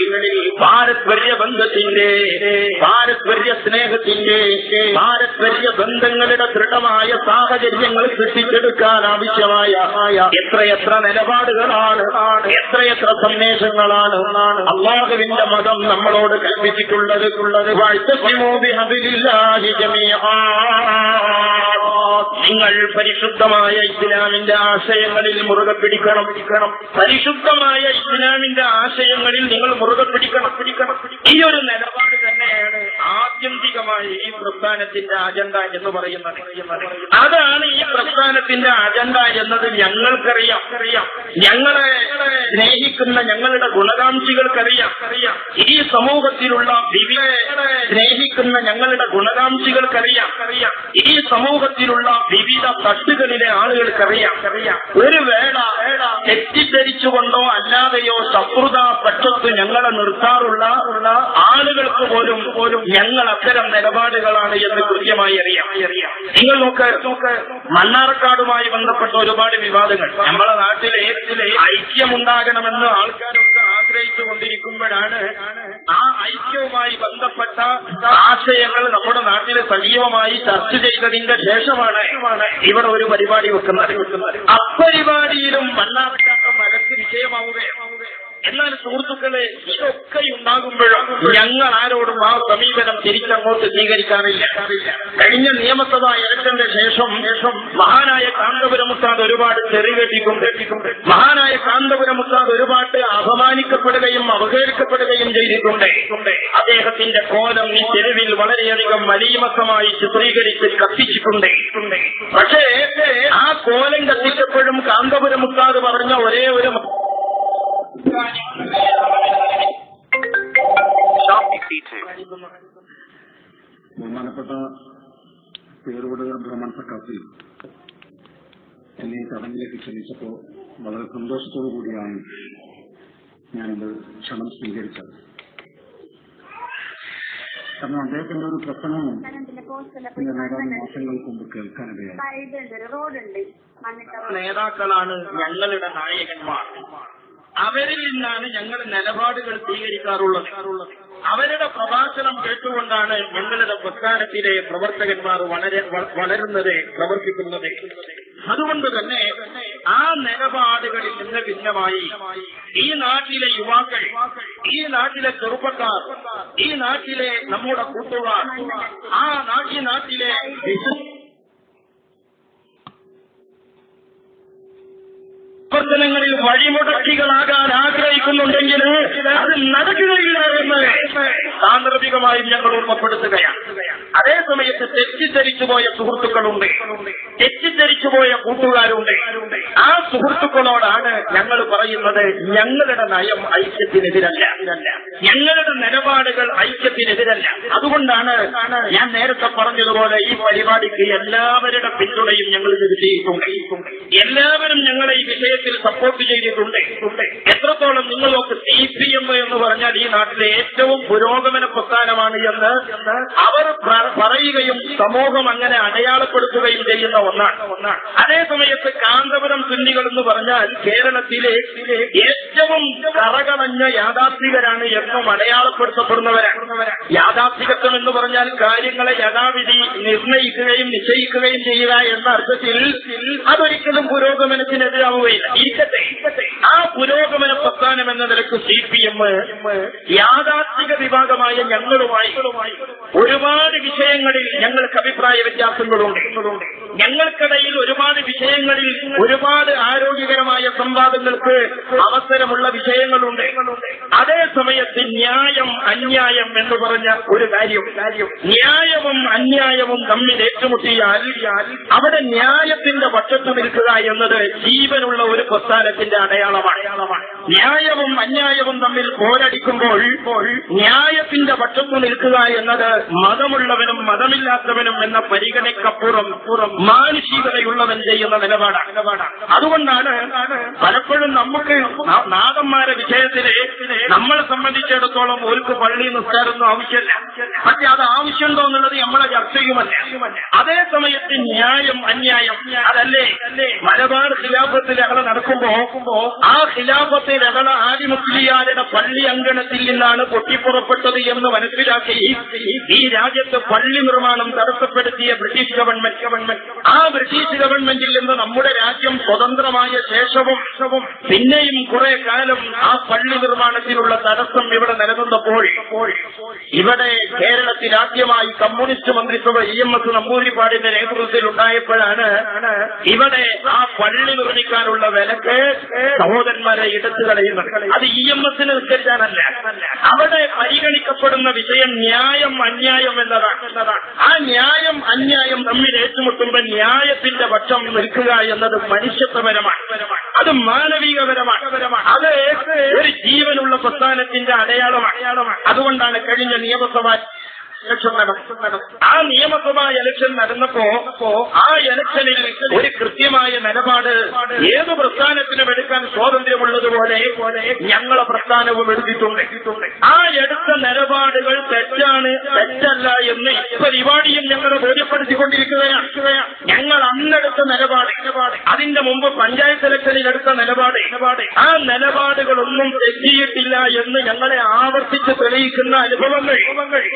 പാരസ്പര്യ ബന്ധത്തിന്റെ, പാരസ്പര്യ സ്നേഹത്തിന്റെ, പാരസ്പര്യ ബന്ധങ്ങളുടെ ദൃഢമായ സാഹചര്യങ്ങൾ സൃഷ്ടിച്ചെടുക്കാൻ ആവശ്യമായ എത്രയെത്ര നിലപാടുകളാണ്, എത്രയെത്ര സന്ദേശങ്ങളാണ് അല്ലാഹുവിന്റെ മതം നമ്മളോട് കൽപ്പിച്ചിട്ടുള്ളത്. നിങ്ങൾ പരിശുദ്ധമായ ഇസ്ലാമിന്റെ ആശയങ്ങളിൽ മുറുകെ പിടിക്കണം. പരിശുദ്ധമായ ഇസ്ലാമിന്റെ ആശയങ്ങളിൽ നിങ്ങൾ മുറുകെ പിടിക്കണം. ഈ ഒരു നിലപാട് തന്നെയാണ് ആത്യന്തികമായ ഈ പ്രസ്ഥാനത്തിന്റെ അജണ്ട എന്ന് പറയുന്നത്. അതാണ് ഈ പ്രസ്ഥാനത്തിന്റെ അജണ്ട എന്നത് ഞങ്ങൾക്കറിയാം. ഞങ്ങളെ സ്നേഹിക്കുന്ന ഞങ്ങളുടെ ഗുണകാംക്ഷികൾക്കറിയാം. ഈ സമൂഹത്തിലുള്ള സ്നേഹിക്കുന്ന ഞങ്ങളുടെ ഗുണകാംക്ഷികൾക്കറിയാം. ഈ സമൂഹത്തിലുള്ള വിവിധ തട്ടുകളിലെ ആളുകൾക്കറിയാം. ഒരു വേള തെറ്റിദ്ധരിച്ചുകൊണ്ടോ അല്ലാതെയോ ശത്രുതാ പക്ഷത്ത് ഞങ്ങളെ നിർത്താറുള്ള ആളുകൾക്ക് പോലും ഞങ്ങൾ അത്തരം നിലപാടുകളാണ് എന്ന് കൃത്യമായി അറിയാം. നിങ്ങൾ നോക്ക്, മണ്ണാർക്കാടുമായി ബന്ധപ്പെട്ട ഒരുപാട് വിവാദങ്ങൾ നമ്മളെ നാട്ടിലെ ഐക്യമുണ്ടാകണമെന്ന് ആൾക്കാരൊക്കെ ആഗ്രഹിച്ചു കൊണ്ടിരിക്കുമ്പോഴാണ് ആ ഐക്യവുമായി ബന്ധപ്പെട്ട ആശയങ്ങൾ നമ്മുടെ നാട്ടിൽ സജീവമായി ചർച്ച ചെയ്തതിന്റെ ശേഷമാണ് ഇവിടെ ഒരു പരിപാടി വെക്കുന്നത്. അപ്പരിപാടിയിലും മണ്ണാർക്കാട് മനസ്സ് വിഷയമാവുകയാണ്. എന്നാൽ സുഹൃത്തുക്കളെ, ഇതൊക്കെ ഉണ്ടാകുമ്പോഴും ഞങ്ങൾ ആരോടും ആ സമീപനം തിരിച്ചങ്ങോട്ട് സ്വീകരിക്കാറില്ല. കഴിഞ്ഞ നിയമസഭാ ഇലക്ഷന്റെ ശേഷം മഹാനായ കാന്തപുരം ഉസ്താദ് ഒരുപാട് തെറി കേട്ടിട്ടുണ്ട്. മഹാനായ കാന്തപുരം ഉസ്താദ് ഒരുപാട് അപമാനിക്കപ്പെടുകയും അവഹേളിക്കപ്പെടുകയും ചെയ്തിട്ടുണ്ട്. അദ്ദേഹത്തിന്റെ കോലം ഈ തെരുവിൽ വളരെയധികം മലീമസമായി ചിത്രീകരിച്ച് കത്തിച്ചിട്ടുണ്ട്. പക്ഷേ ആ കോലം കത്തിച്ചപ്പോഴും കാന്തപുരം ഉസ്താദ് പറഞ്ഞ ഒരേ ഒരു ബഹുമാനപ്പെട്ട പേരോട് ബ്രഹ്മൺ സക്കാഫി എന്നെ ഈ ചടങ്ങിലേക്ക് ക്ഷണിച്ചപ്പോൾ വളരെ സന്തോഷത്തോടു കൂടിയാണ് ഞാനിത് ക്ഷണം സ്വീകരിച്ചത്. കാരണം അദ്ദേഹത്തിന്റെ ഒരു പ്രസംഗം ഏതാനും മാസങ്ങൾക്ക് മുമ്പ് കേൾക്കാനിടയായി. നേതാക്കളാണ് ഞങ്ങളുടെ നായകന്മാർ. അവരിൽ നിന്നാണ് ഞങ്ങൾ നിലപാടുകൾ സ്വീകരിക്കാറുള്ളത്. അവരുടെ പ്രഭാഷണം കേട്ടുകൊണ്ടാണ് ഞങ്ങളുടെ പ്രസ്ഥാനത്തിലെ പ്രവർത്തകന്മാർ വളരുന്നത്, പ്രവർത്തിക്കുന്നത്. അതുകൊണ്ട് തന്നെ ആ നിലപാടുകളിൽ നിന്ന് ഭിന്നമായി ഈ നാട്ടിലെ യുവാക്കൾ, ഈ നാട്ടിലെ ചെറുപ്പക്കാർ, ഈ നാട്ടിലെ നമ്മുടെ കൂട്ടുകാർ, ഈ നാട്ടിലെ പ്രവർത്തനങ്ങളിൽ വഴിമുടക്കികളാകാൻ ആഗ്രഹിക്കുന്നുണ്ടെങ്കിൽ അത് നടക്കുകയില്ല എന്ന് സാന്ദർഭികമായി ഞങ്ങൾ ഓർമ്മപ്പെടുത്തുകയാണ്. അതേസമയത്ത് തെറ്റിദ്ധരിച്ചുപോയ സുഹൃത്തുക്കളുണ്ട്, തെറ്റിദ്ധരിച്ചുപോയ കൂട്ടുകാരുണ്ട്. ആ സുഹൃത്തുക്കളോടാണ് ഞങ്ങൾ പറയുന്നത്, ഞങ്ങളുടെ നയം ഐക്യത്തിനെതിരല്ല, ഞങ്ങളുടെ നിലപാടുകൾ ഐക്യത്തിനെതിരല്ല. അതുകൊണ്ടാണ് ഞാൻ നേരത്തെ പറഞ്ഞതുപോലെ ഈ പരിപാടിക്ക് എല്ലാവരുടെ പിന്തുണയും ഞങ്ങൾ ചെയ്തിട്ടുണ്ട്. എല്ലാവരും ഞങ്ങളെ ഈ വിഷയത്തിൽ സപ്പോർട്ട് ചെയ്തിട്ടുണ്ട്. എത്രത്തോളം നിങ്ങളൊക്കെ CPM എന്ന് പറഞ്ഞാൽ ഈ നാട്ടിലെ ഏറ്റവും പുരോഗമന പ്രസ്ഥാനമാണ് എന്ന് അവർ പറയുകയും സമൂഹം അങ്ങനെ അടയാളപ്പെടുത്തുകയും ചെയ്യുന്ന ഒന്നാണ്. അതേസമയത്ത് കാന്തപുരം സുന്നികൾ എന്ന് പറഞ്ഞാൽ കേരളത്തിലെ ഏറ്റവും കറകളഞ്ഞ യാഥാസ്ഥികരാണ് എന്നും അടയാളപ്പെടുത്തപ്പെടുന്നവരാണ്. യാഥാസ്ഥികത്വം എന്ന് പറഞ്ഞാൽ കാര്യങ്ങളെ യഥാവിധി നിർണയിക്കുകയും നിശ്ചയിക്കുകയും ചെയ്യുക എന്ന അർത്ഥത്തിൽ അതൊരിക്കലും പുരോഗമനത്തിനെതിരാവുകയില്ല. ഇരിക്കട്ടെ, ആ പുരോഗമന പ്രസ്ഥാനം എന്ന നിലക്ക് CPM യാഥാസ്ഥിക വിഭാഗമായ ഞങ്ങളുമായി ഒരുപാട് വിഷയങ്ങളിൽ ഞങ്ങൾക്ക് അഭിപ്രായ വ്യത്യാസങ്ങളുണ്ട്. ഞങ്ങൾക്കിടയിൽ ഒരുപാട് വിഷയങ്ങളിൽ ഒരുപാട് ആരോഗ്യകരമായ സംവാദങ്ങൾക്ക് അവസരമുള്ള വിഷയങ്ങളുണ്ട്. അതേ സമയത്ത് ന്യായം അന്യായം എന്ന് പറഞ്ഞ ഒരു കാര്യം, ന്യായവും അന്യായവും തമ്മിൽ ഏറ്റുമുട്ടിയാൽ അവിടെ ന്യായത്തിന്റെ പക്ഷത്ത് നിൽക്കുക എന്നത് ജീവനുള്ള ഒരു പ്രസ്ഥാനത്തിന്റെ അടയാളമാണ്. ന്യായവും അന്യായവും തമ്മിൽ പോരടിക്കുമ്പോൾ ന്യായത്തിന്റെ പക്ഷത്ത് നിൽക്കുക എന്നത് മതമുള്ളവനും മതമില്ലാത്തവനും എന്ന പരിഗണനയ്ക്കപ്പുറം മാനുഷികതയുള്ളവൻ ചെയ്യുന്ന നിലപാടാണ്. അതുകൊണ്ടാണ് പലപ്പോഴും നമുക്ക് നാഥന്മാരെ വിഷയത്തില് നമ്മളെ സംബന്ധിച്ചിടത്തോളം ഒരു പള്ളി നിസ്കാരമൊന്നും ആവശ്യമില്ല. പക്ഷെ അത് ആവശ്യമുണ്ടോ എന്നുള്ളത് നമ്മളെ ചർച്ചയുമല്ല. അതേ സമയത്ത് ന്യായം അന്യായം അതല്ലേ മലബാർ ഖിലാഫത്ത് ലഹള നടക്കുമ്പോ ആ ഖിലാഫത്ത് ലഹള ആദി മുസ്ലിയാരുടെ പള്ളി അങ്കണത്തിൽ നിന്നാണ് പൊട്ടിപ്പുറപ്പെട്ടത് എന്ന് മനസ്സിലാക്കി ഈ രാജ്യത്ത് പള്ളി നിർമ്മാണം തടസ്സപ്പെടുത്തിയ ബ്രിട്ടീഷ് ഗവൺമെന്റ് ആ ബ്രിട്ടീഷ് ഗവൺമെന്റിൽ നിന്ന് നമ്മുടെ രാജ്യം സ്വതന്ത്രമായ ശേഷവും പിന്നെയും കുറെ കാലം ആ പള്ളി നിർമ്മാണത്തിനുള്ള തടസ്സം ഇവിടെ നിലനിന്നപ്പോൾ ഇവിടെ കേരളത്തിൽ ആദ്യമായി കമ്മ്യൂണിസ്റ്റ് മന്ത്രിസഭ EMS നമ്പൂതിരിപ്പാടിന്റെ നേതൃത്വത്തിൽ ഉണ്ടായപ്പോഴാണ് ഇവിടെ ആ പള്ളി നിർമ്മിക്കാനുള്ള വിലക്ക് സഹോദരന്മാരെ എടുത്തു കളയുന്നത്. അത് EMSന് നിസ്കരിച്ചാനല്ല. അവിടെ പരിഗണിക്കപ്പെടുന്ന വിഷയം ന്യായം അന്യായം എന്നതാണ്. ആ ന്യായം അന്യായം തമ്മിൽ ഏറ്റുമുട്ടുമ്പോൾ ന്യായത്തിന്റെ പക്ഷം നിൽക്കുക എന്നത് മനുഷ്യത്വപരമാണ്, അത് മാനവികപരമാണ്, അത് ഒരു ജീവനുള്ള പ്രസ്ഥാനത്തിന്റെ അടയാളമാണ്. അതുകൊണ്ടാണ് കഴിഞ്ഞ നിയമസഭാ ഇലക്ഷൻ നടന്നു. ആ നിയമസഭാ ഇലക്ഷൻ നടന്നപ്പോ ആ ഇലക്ഷനിൽ ഒരു കൃത്യമായ നിലപാട് ഏത് പ്രസ്ഥാനത്തിനും എടുക്കാൻ സ്വാതന്ത്ര്യമുള്ളതുപോലെ ഞങ്ങളെ പ്രസ്ഥാനവും എടുത്തിട്ടുണ്ട്. ആ എടുത്ത നിലപാടുകൾ തെറ്റല്ല എന്ന് പരിപാടിയും ഞങ്ങളെ ബോധ്യപ്പെടുത്തിക്കൊണ്ടിരിക്കുകയാണ്. ഞങ്ങൾ അന്നെടുത്ത നിലപാട്, അതിന്റെ മുമ്പ് പഞ്ചായത്ത് ഇലക്ഷനിൽ എടുത്ത നിലപാട്, ആ നിലപാടുകളൊന്നും തെറ്റിയിട്ടില്ല എന്ന് ഞങ്ങളെ ആവർത്തിച്ച് തെളിയിക്കുന്ന അനുഭവങ്ങൾ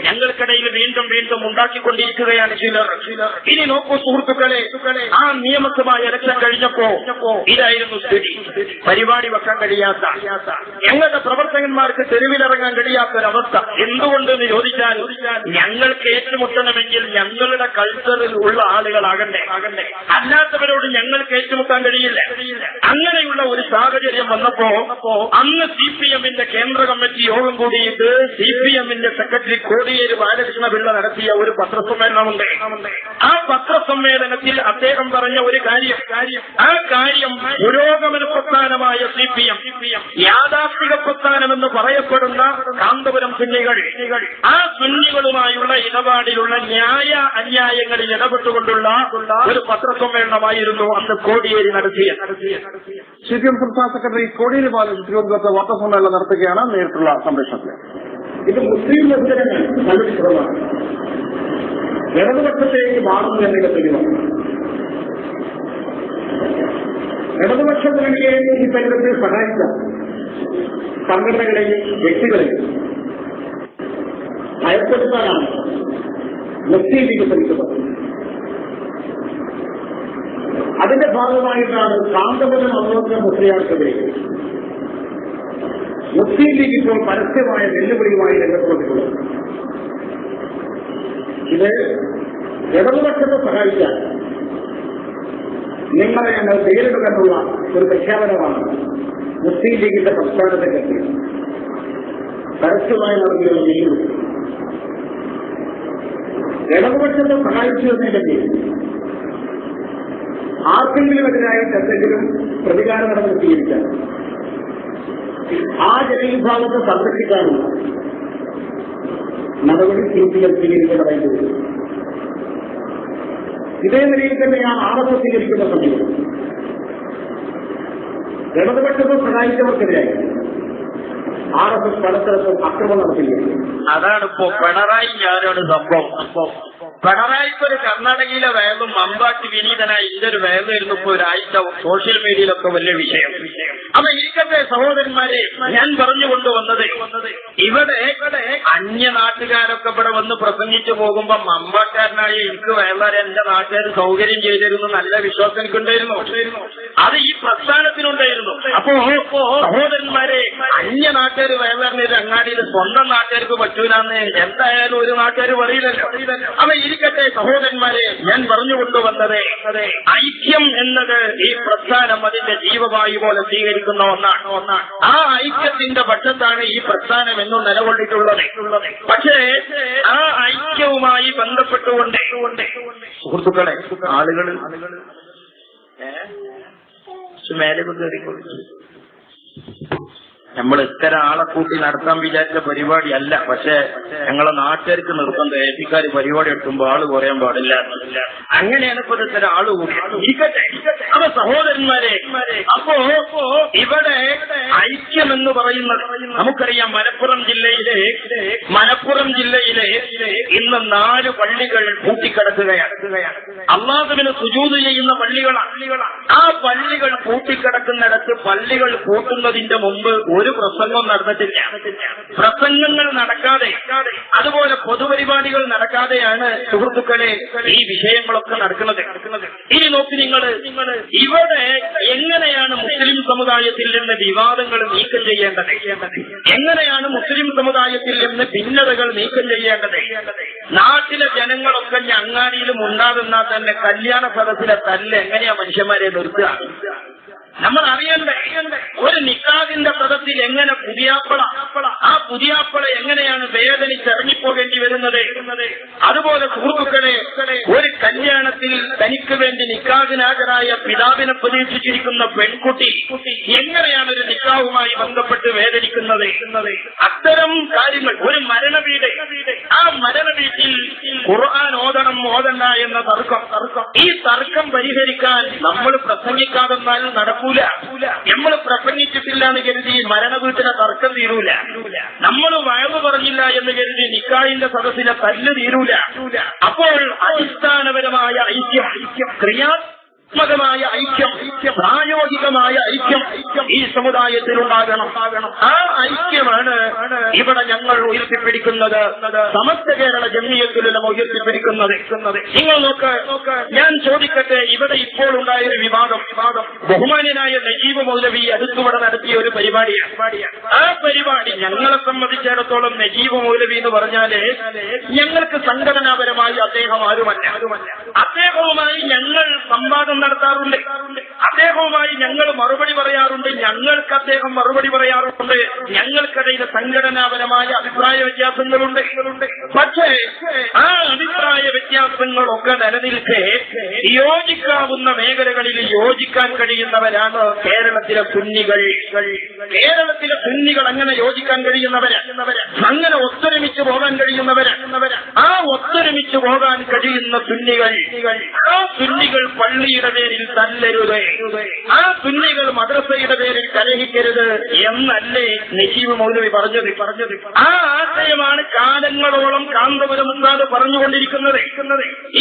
ഞങ്ങൾക്കിടയിൽ വീണ്ടും ഉണ്ടാക്കിക്കൊണ്ടിരിക്കുകയാണ് ചിലർ. ഇനി നോക്കൂ സുഹൃത്തുക്കളെ, ആ നിയമസഭാ ഇലക്ഷൻ കഴിഞ്ഞപ്പോ ഇതായിരുന്നു സ്ഥിതി. പരിപാടി വെക്കാൻ കഴിയാത്ത, ഞങ്ങളുടെ പ്രവർത്തകന്മാർക്ക് തെരുവിലിറങ്ങാൻ കഴിയാത്തൊരവസ്ഥ. എന്തുകൊണ്ടെന്ന് ചോദിച്ചാൽ ഞങ്ങൾക്ക് ഏറ്റുമുട്ടണമെങ്കിൽ ഞങ്ങളുടെ കൾച്ചറിൽ ഉള്ള ആളുകളാകണ്ടേ, അല്ലാത്തവരോട് ഞങ്ങൾക്ക് ഏറ്റുമുട്ടാൻ കഴിയില്ല. അങ്ങനെയുള്ള ഒരു സാഹചര്യം വന്നപ്പോ അന്ന് CPMന്റെ കേന്ദ്ര കമ്മിറ്റി യോഗം കൂടിയിട്ട് CPMന്റെ സെക്രട്ടറി കോടിയേരി ബാലകൃഷ്ണപിള്ള നടത്തിയ ഒരു പത്രസമ്മേളനമുണ്ട്. ആ പത്രസമ്മേളനത്തിൽ അദ്ദേഹം പറഞ്ഞ ഒരു കാര്യം, ആ കാര്യം പുരോഗമന പ്രസ്ഥാനമായ CPM, യാഥാർത്ഥിക പ്രസ്ഥാനമെന്ന് പറയപ്പെടുന്ന കാന്തപുരം സുന്നികൾ, ആ സുന്നികളുമായുള്ള ഇടപാടിലുള്ള ന്യായ അന്യായങ്ങളിൽ ഇടപെട്ടുകൊണ്ടുള്ള ഒരു പത്രസമ്മേളനമായിരുന്നു അന്ന് കോടിയേരി നടത്തിയത്. CPM സംസ്ഥാന സെക്രട്ടറി കോടിയേരി ബാലകൃഷ്ണൻ തിരുവനന്തപുരത്ത് വാർത്താസമ്മേളനം നടത്തുകയാണ്. നേരിട്ടുള്ള സംപ്രേഷണത്തിൽ ഇത് മുസ്ലിം വിഭജനങ്ങൾ നല്ലൊരു കുറവാണ്. ഇടതുപക്ഷത്തേക്ക് മാറുന്നു എന്നതിന്റെ തെളിവാണ്. ഇടതുപക്ഷ മുന്നണിയെ ഈ തെരഞ്ഞെടുപ്പിൽ സഹായിച്ച സംഘടനകളെയും വ്യക്തികളെയും ഭയപ്പെടുത്താനാണ് മുസ്ലിം ലീഗ് ശ്രമിക്കുന്നത്. അതിന്റെ ഭാഗമായിട്ടാണ് കാന്തപുരം അബൂബക്കർ മുസ്ലിയാർക്കെതിരെ മുസ്ലിം ലീഗ് ഇപ്പോൾ പരസ്യമായ വെല്ലുവിളിയുമായി രംഗത്ത് വന്നിട്ടുള്ളത്. ഇത് ഇടതുപക്ഷത്തെ സഹായിക്കാൻ നിങ്ങളെ ഞങ്ങൾ നേരിടുമെന്നുള്ള ഒരു പ്രഖ്യാപനമാണ് മുസ്ലിം ലീഗിന്റെ സംസ്ഥാനത്തെ കത്തി പരസ്യമായി നടത്തിയുള്ള വെല്ലുവിളി. ഇടതുപക്ഷത്തെ സഹായിച്ചു എന്നതിന്റെ ആർക്കെങ്കിലും എതിരായിട്ട് എന്തെങ്കിലും പ്രതികാര നടപടി സ്വീകരിക്കാൻ, ആ ജനവിഭാഗത്തെ സംരക്ഷിക്കാനുള്ള നടപടി CPM സ്വീകരിക്കേണ്ടതായിട്ട് വരും. ഇതേ നിലയിൽ തന്നെയാണ് RSS സ്വീകരിക്കുന്ന സമീപനം. ഇടതുപക്ഷത്തെ സഹായിച്ചവർക്കെതിരായി RSS പലതരത്തിലും അക്രമം നടത്തുകയാണ്. അതാണിപ്പോ പിണറായി ഞാനാണ് സംഭവം. പിണറായിക്കൊരു കർണാടകയിലെ വേഗം അമ്പാട്ടി വിനീതനായി ഇതൊരു വേഗമായിരുന്നു ഇപ്പൊ ഒരാഴ്ച സോഷ്യൽ മീഡിയയിലൊക്കെ വലിയ വിഷയം. അപ്പൊ ഇരിക്കട്ടെ സഹോദരന്മാരെ, ഞാൻ പറഞ്ഞുകൊണ്ടുവന്നത് ഇവിടെ അന്യ നാട്ടുകാരൊക്കെ ഇവിടെ വന്ന് പ്രസംഗിച്ചു പോകുമ്പോ അമ്പാട്ടുകാരനായ എനിക്ക് വേറെ എന്റെ നാട്ടുകാർ സൗകര്യം ചെയ്തിരുന്നു, നല്ല വിശ്വാസം എനിക്കുണ്ടായിരുന്നു. അത് ഈ പ്രസ്ഥാനത്തിനുണ്ടായിരുന്നു. അപ്പോ സഹോദരന്മാരെ, അന്യ നാട്ടുകാർ വേറെ അങ്ങാടിയിൽ സ്വന്തം നാട്ടുകാർക്ക് പറ്റൂലെന്ന് എന്തായാലും ഒരു നാട്ടുകാർ പറയില്ലല്ലോ. അപ്പൊ ഇരിക്കട്ടെ സഹോദരന്മാരെ, ഞാൻ പറഞ്ഞുകൊണ്ടുവന്നത് ഐക്യം എന്നത് ഈ പ്രസ്ഥാനം അതിന്റെ ജീവവായു പോലെ സ്വീകരിക്കുന്ന ഒന്നാണ്. ആ ഐക്യത്തിന്റെ പക്ഷത്താണ് ഈ പ്രസ്ഥാനം എന്നും നിലകൊണ്ടിട്ടുള്ളത്. പക്ഷേ ആ ഐക്യവുമായി ബന്ധപ്പെട്ടുകൊണ്ട് സുഹൃത്തുക്കളെ ആളുകൾ മേലെ കയറിക്കൊള്ളു. നമ്മൾ ഇത്തരം ആളെ കൂട്ടി നടത്താൻ വിചാരിച്ച പരിപാടി അല്ല. പക്ഷെ ഞങ്ങളെ നാട്ടുകാർക്ക് നിർബന്ധം ഏപ്പിക്കാർ പരിപാടി എടുക്കുമ്പോൾ ആള് കുറയാൻ പാടില്ല. അങ്ങനെയാണ് ഇപ്പൊ ഇത്തരം ആള് കൂടി ഇരിക്കട്ടെ. അപ്പൊ സഹോദരന്മാരെ, അപ്പോ ഇവിടെ ഐക്യം എന്ന് പറയുന്നത് നമുക്കറിയാം. മലപ്പുറം ജില്ലയിലെ ഇന്ന് 4 പള്ളികൾ പൂട്ടിക്കിടക്കുകയാണ്. അള്ളാഹുവിന് സുജൂദ് ചെയ്യുന്ന പള്ളികളാണ്. ആ പള്ളികൾ പൂട്ടിക്കിടക്കുന്നിടത്ത് പള്ളികൾ പൂട്ടുന്നതിന്റെ മുമ്പ് ഒരു പ്രസംഗം നടന്നിട്ടില്ല. പ്രസംഗങ്ങൾ നടക്കാതെ, അതുപോലെ പൊതുപരിപാടികൾ നടക്കാതെയാണ് സുഹൃത്തുക്കളെ ഈ വിഷയങ്ങളൊക്കെ നടക്കുന്നത്. ഇനി നോക്കി നിങ്ങൾ ഇവിടെ എങ്ങനെയാണ് മുസ്ലിം സമുദായത്തിൽ നിന്ന് വിവാദങ്ങൾ നീക്കം ചെയ്യേണ്ടത്? എങ്ങനെയാണ് മുസ്ലിം സമുദായത്തിൽ നിന്ന് ഭിന്നതകൾ നീക്കം ചെയ്യേണ്ടത്? നാട്ടിലെ ജനങ്ങളൊക്കെ അങ്ങാടിയിലും ഉണ്ടാകുന്നാൽ തന്നെ കല്യാണ സദസ്സിലെ തല്ല് എങ്ങനെയാ മനുഷ്യന്മാരെ നിർത്തുക? നമ്മൾ അറിയണ്ടേ ഒരു നിക്കാഹിന്റെ സദസ്സിൽ എങ്ങനെ ആ പുതിയാപ്പള എങ്ങനെയാണ് വേദനിച്ചിറങ്ങിപ്പോകേണ്ടി വരുന്നത്? അതുപോലെ സുഹൃത്തുക്കളെ, ഒരു കല്യാണത്തിൽ തനിക്ക് വേണ്ടി നിക്കാഹിനാജരായ പിതാവിനെ പ്രതീക്ഷിച്ചിരിക്കുന്ന പെൺകുട്ടി എങ്ങനെയാണ് ഒരു നിക്കാഹുമായി ബന്ധപ്പെട്ട് വേദനിക്കുന്നത്? അത്തരം കാര്യങ്ങൾ. ഒരു മരണവീട്, ആ മരണവീട്ടിൽ ഖുർആൻ ഓതണ്ട എന്ന തർക്കം. ഈ തർക്കം പരിഹരിക്കാൻ നമ്മൾ പ്രസംഗിക്കാതെന്നാൽ നടക്കും. നമ്മൾ പ്രസംഗിച്ചിട്ടില്ല എന്ന് കരുതി മരണവീട്ടിലെ തർക്കം തീരൂല. നമ്മൾ വയറു പറഞ്ഞില്ല എന്ന് കരുതി നിക്കാഹിന്റെ സദസ്സിലെ തല്ല് തീരൂല. അപ്പോൾ അടിസ്ഥാനപരമായ ഐക്യം, ക്രിയാത്മകമായ ഐക്യം, പ്രായോഗികമായ ഐക്യം ഈ സമുദായത്തിൽ ഉണ്ടാകണം. ആ ഐക്യമാണ് ഇവിടെ ഞങ്ങൾ ഉയർത്തിപ്പിടിക്കുന്നത്. സമസ്ത കേരള ജംഇയ്യത്തുൽ ഉയർത്തിപ്പിടിക്കുന്നത്. നിങ്ങൾ നോക്ക്, ഞാൻ ചോദിക്കട്ടെ, ഇവിടെ ഇപ്പോൾ ഉണ്ടായൊരു വിവാദം ബഹുമാന്യനായ നജീബ് മൗലവി അടുത്തിവിടെ നടത്തിയ ഒരു പരിപാടിയാണ്. ആ പരിപാടി ഞങ്ങളെ സംബന്ധിച്ചിടത്തോളം നജീബ് മൗലവി എന്ന് പറഞ്ഞാല് ഞങ്ങൾക്ക് സംഘടനാപരമായി അദ്ദേഹം ആരുമല്ല. അദ്ദേഹവുമായി ഞങ്ങൾ സംവാദം നടത്താറുണ്ട്. അദ്ദേഹവുമായി ഞങ്ങൾ മറുപടി പറയാറുണ്ട്. ഞങ്ങൾക്ക് അദ്ദേഹം മറുപടി പറയാറുണ്ട്. ഞങ്ങൾക്കിടയിൽ സംഘടനാപരമായ അഭിപ്രായ വ്യത്യാസങ്ങളുണ്ട്. പക്ഷേ ആ അഭിപ്രായ വ്യത്യാസങ്ങളൊക്കെ നിലനിൽക്കെ യോജിക്കാവുന്ന മേഖലകളിൽ യോജിക്കാൻ കഴിയുന്നവരാണ് കേരളത്തിലെ സുന്നികൾ. അങ്ങനെ യോജിക്കാൻ കഴിയുന്നവരാണ്. അങ്ങനെ ഒത്തൊരുമിച്ച് പോകാൻ കഴിയുന്നവരാണ്. ആ ഒത്തൊരുമിച്ച് പോകാൻ കഴിയുന്ന സുന്നികൾ, ആ സുന്നികൾ പള്ളിയുടെ പേരിൽ തല്ലരുത്, ആ സുന്നികൾ മദ്രസയുടെ പേരിൽ കലഹിക്കരുത് എന്നല്ലേ നജീബ് മൗലവി പറഞ്ഞത്. ആ ആശയമാണ് കാലങ്ങളോളം കാന്തപുരം ഉസ്താദ് പറഞ്ഞുകൊണ്ടിരിക്കുന്നത്.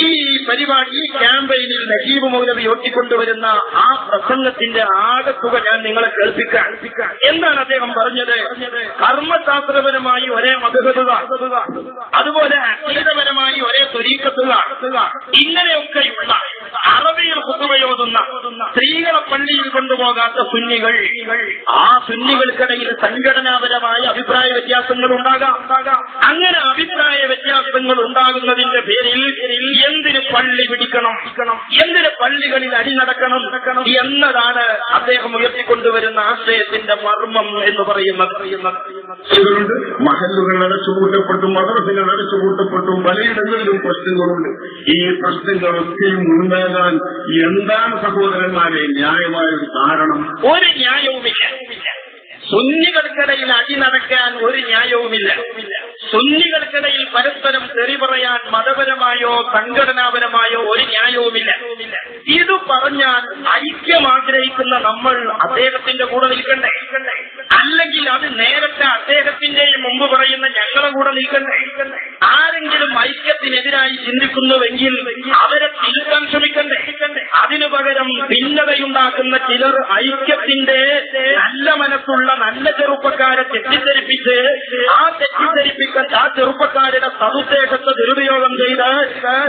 ഈ പരിപാടി, ഈ ക്യാമ്പയിനിൽ നജീബ് മൗലവി ഒട്ടിക്കൊണ്ടുവരുന്ന ആ പ്രസംഗത്തിന്റെ ആകത്തുക ഞാൻ നിങ്ങളെ കേൾപ്പിക്കാൻ. എന്താണ് അദ്ദേഹം പറഞ്ഞത്? കർമ്മശാസ്ത്രപരമായി ഒരേ മദ്ഹബ്, അതുപോലെ അഖീദപരമായി ഒരേ ത്വരീഖത്ത്, ഇങ്ങനെയൊക്കെയുള്ള അറബിയിൽ ഖുതുബയോതുന്ന സ്ത്രീകളെ പള്ളിയിൽ കൊണ്ടുപോകാത്ത സുന്നികൾ, ആ സുന്നികൾക്കിടയിൽ സംഘടനാപരമായ അഭിപ്രായ വ്യത്യാസങ്ങൾ ഉണ്ടാകാം. അങ്ങനെ അഭിപ്രായ വ്യത്യാസങ്ങൾ ഉണ്ടാകുന്നതിന്റെ പേരിൽ എന്തിന് പള്ളി പിടിക്കണം, എന്തിന് പള്ളികളിൽ അടി നടക്കണം എന്നതാണ് അദ്ദേഹം ഉയർത്തിക്കൊണ്ടുവരുന്ന ആശയത്തിന്റെ മർമ്മം എന്ന് പറയുന്നത്. മഹല്ലുകൾ അടച്ചുപൂട്ടപ്പെട്ടും മദ്രസകൾ അടച്ചുപൂട്ടപ്പെട്ടും പലയിടങ്ങളിലും പ്രശ്നങ്ങളുണ്ട്. ഈ പ്രശ്നങ്ങളൊക്കെയും ഉണ്ടാകാൻ എന്താണ് സഹോദരന്മാരെ ന്യായമായ ഒരു കാരണം? ഒരു ന്യായവുമില്ല. സുന്നികൾക്കിടയിൽ അടി നടക്കാൻ ഒരു ന്യായവുമില്ല. സുന്നികൾക്കിടയിൽ പരസ്പരം തെറി പറയാൻ മതപരമായോ സംഘടനാപരമായോ ഒരു ന്യായവുമില്ല. ഇത് പറഞ്ഞാൽ ഐക്യം ആഗ്രഹിക്കുന്ന നമ്മൾ അദ്ദേഹത്തിന്റെ കൂടെ നിൽക്കണ്ടേ? അല്ലെങ്കിൽ അത് നേരത്തെ അദ്ദേഹത്തിന്റെയും മുമ്പ് പറയുന്ന ഞങ്ങളുടെ കൂടെ നിൽക്കണ്ടേ? ആരെങ്കിലും ഐക്യത്തിനെതിരായി ചിന്തിക്കുന്നുവെങ്കിൽ അവരെ തിരുത്താൻ ശ്രമിക്കണ്ടേ? അതിനു പകരം ഭിന്നതയുണ്ടാക്കുന്ന ചിലർ ഐക്യത്തിന്റെ നല്ല മനസ്സുള്ള നല്ല ചെറുപ്പക്കാരെ തെറ്റിദ്ധരിപ്പിച്ച് ആ ചെറുപ്പക്കാരുടെ സതുദ്ദേശത്തെ ദുരുപയോഗം ചെയ്ത്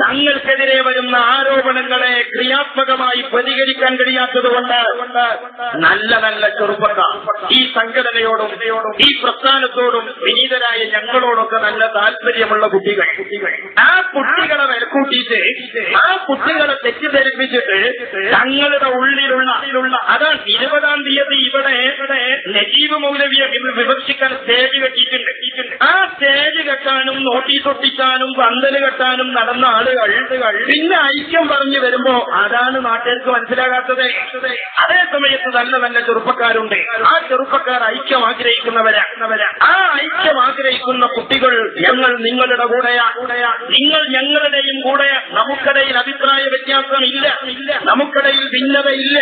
തങ്ങൾക്കെതിരെ വരുന്ന ആരോപണങ്ങളെ ക്രിയാത്മകമായി പ്രതികരിക്കാൻ കഴിയാത്തതുകൊണ്ട് നല്ല നല്ല ചെറുപ്പക്കാർ ഈ സംഘടനയോടും ഈ പ്രസ്ഥാനത്തോടും വിനീതരായ ഞങ്ങളോടൊക്കെ നല്ല താല്പര്യമുള്ള കുട്ടികൾ, ആ കുട്ടികളെ കൂട്ടിയിട്ട് ആ കുട്ടികളെ തെറ്റിദ്ധരിപ്പിച്ചിട്ട് തങ്ങളുടെ ഉള്ളിലുള്ള അതാണ് 20-ാം തീയതി ഇവിടെ നജീബ് മൗലവിയെ വിമർശിക്കാൻ സ്റ്റേജ് കെട്ടിയിട്ടുണ്ട്. ആ സ്റ്റേജ് കെട്ടാനും നോട്ടീസ് ഒട്ടിക്കാനും പന്തല് കെട്ടാനും നടന്ന ആളുകൾ പിന്നെ ഐക്യം പറഞ്ഞു വരുമ്പോ അതാണ് നാട്ടുകാർക്ക് മനസ്സിലാകാത്തത്. അതേ സമയത്ത് നല്ല നല്ല ചെറുപ്പക്കാരുണ്ട്. ആ ചെറുപ്പക്കാർ ഐക്യം ആഗ്രഹിക്കുന്നവരാ. ആ ഐക്യം ആഗ്രഹിക്കുന്ന കുട്ടികൾ ഞങ്ങൾ നിങ്ങളുടെ കൂടെയാ, നിങ്ങൾ ഞങ്ങളുടെയും കൂടെ. നമുക്കിടയിൽ അഭിപ്രായ വ്യത്യാസം ഇല്ല, നമുക്കിടയിൽ ഭിന്നതയില്ല.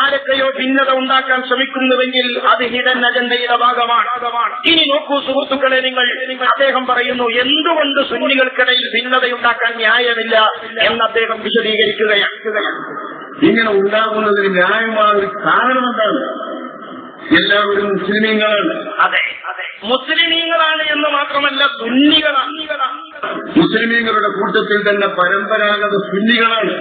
ആരൊക്കെയോ ഭിന്നത ഉണ്ടാക്കാൻ ശ്രമിക്കുന്നുവെങ്കിൽ അത് ഹിഡൻ അജണ്ടയുടെ ഭാഗമാണ്. ഇനി നോക്കൂ സുഹൃത്തുക്കളെ, നിങ്ങൾ അദ്ദേഹം പറയുന്നു എന്തുകൊണ്ട് സുന്നികൾക്കിടയിൽ ഭിന്നതയുണ്ടാക്കാൻ ന്യായമില്ല എന്ന് അദ്ദേഹം വിശദീകരിക്കുകയാണ്. ഇങ്ങനെ ഉണ്ടാകുന്നതിന് ന്യായമായ ഒരു കാരണം എന്താണ്? എല്ലാവരും മുസ്ലിമീങ്ങളാണ്. അതെ, മുസ്ലിമീങ്ങളാണ് എന്ന് മാത്രമല്ല സുന്നികളാണ്. മുസ്ലിമീങ്ങളുടെ കൂട്ടത്തിൽ തന്നെ പരമ്പരാഗത സുന്നികളാണ്.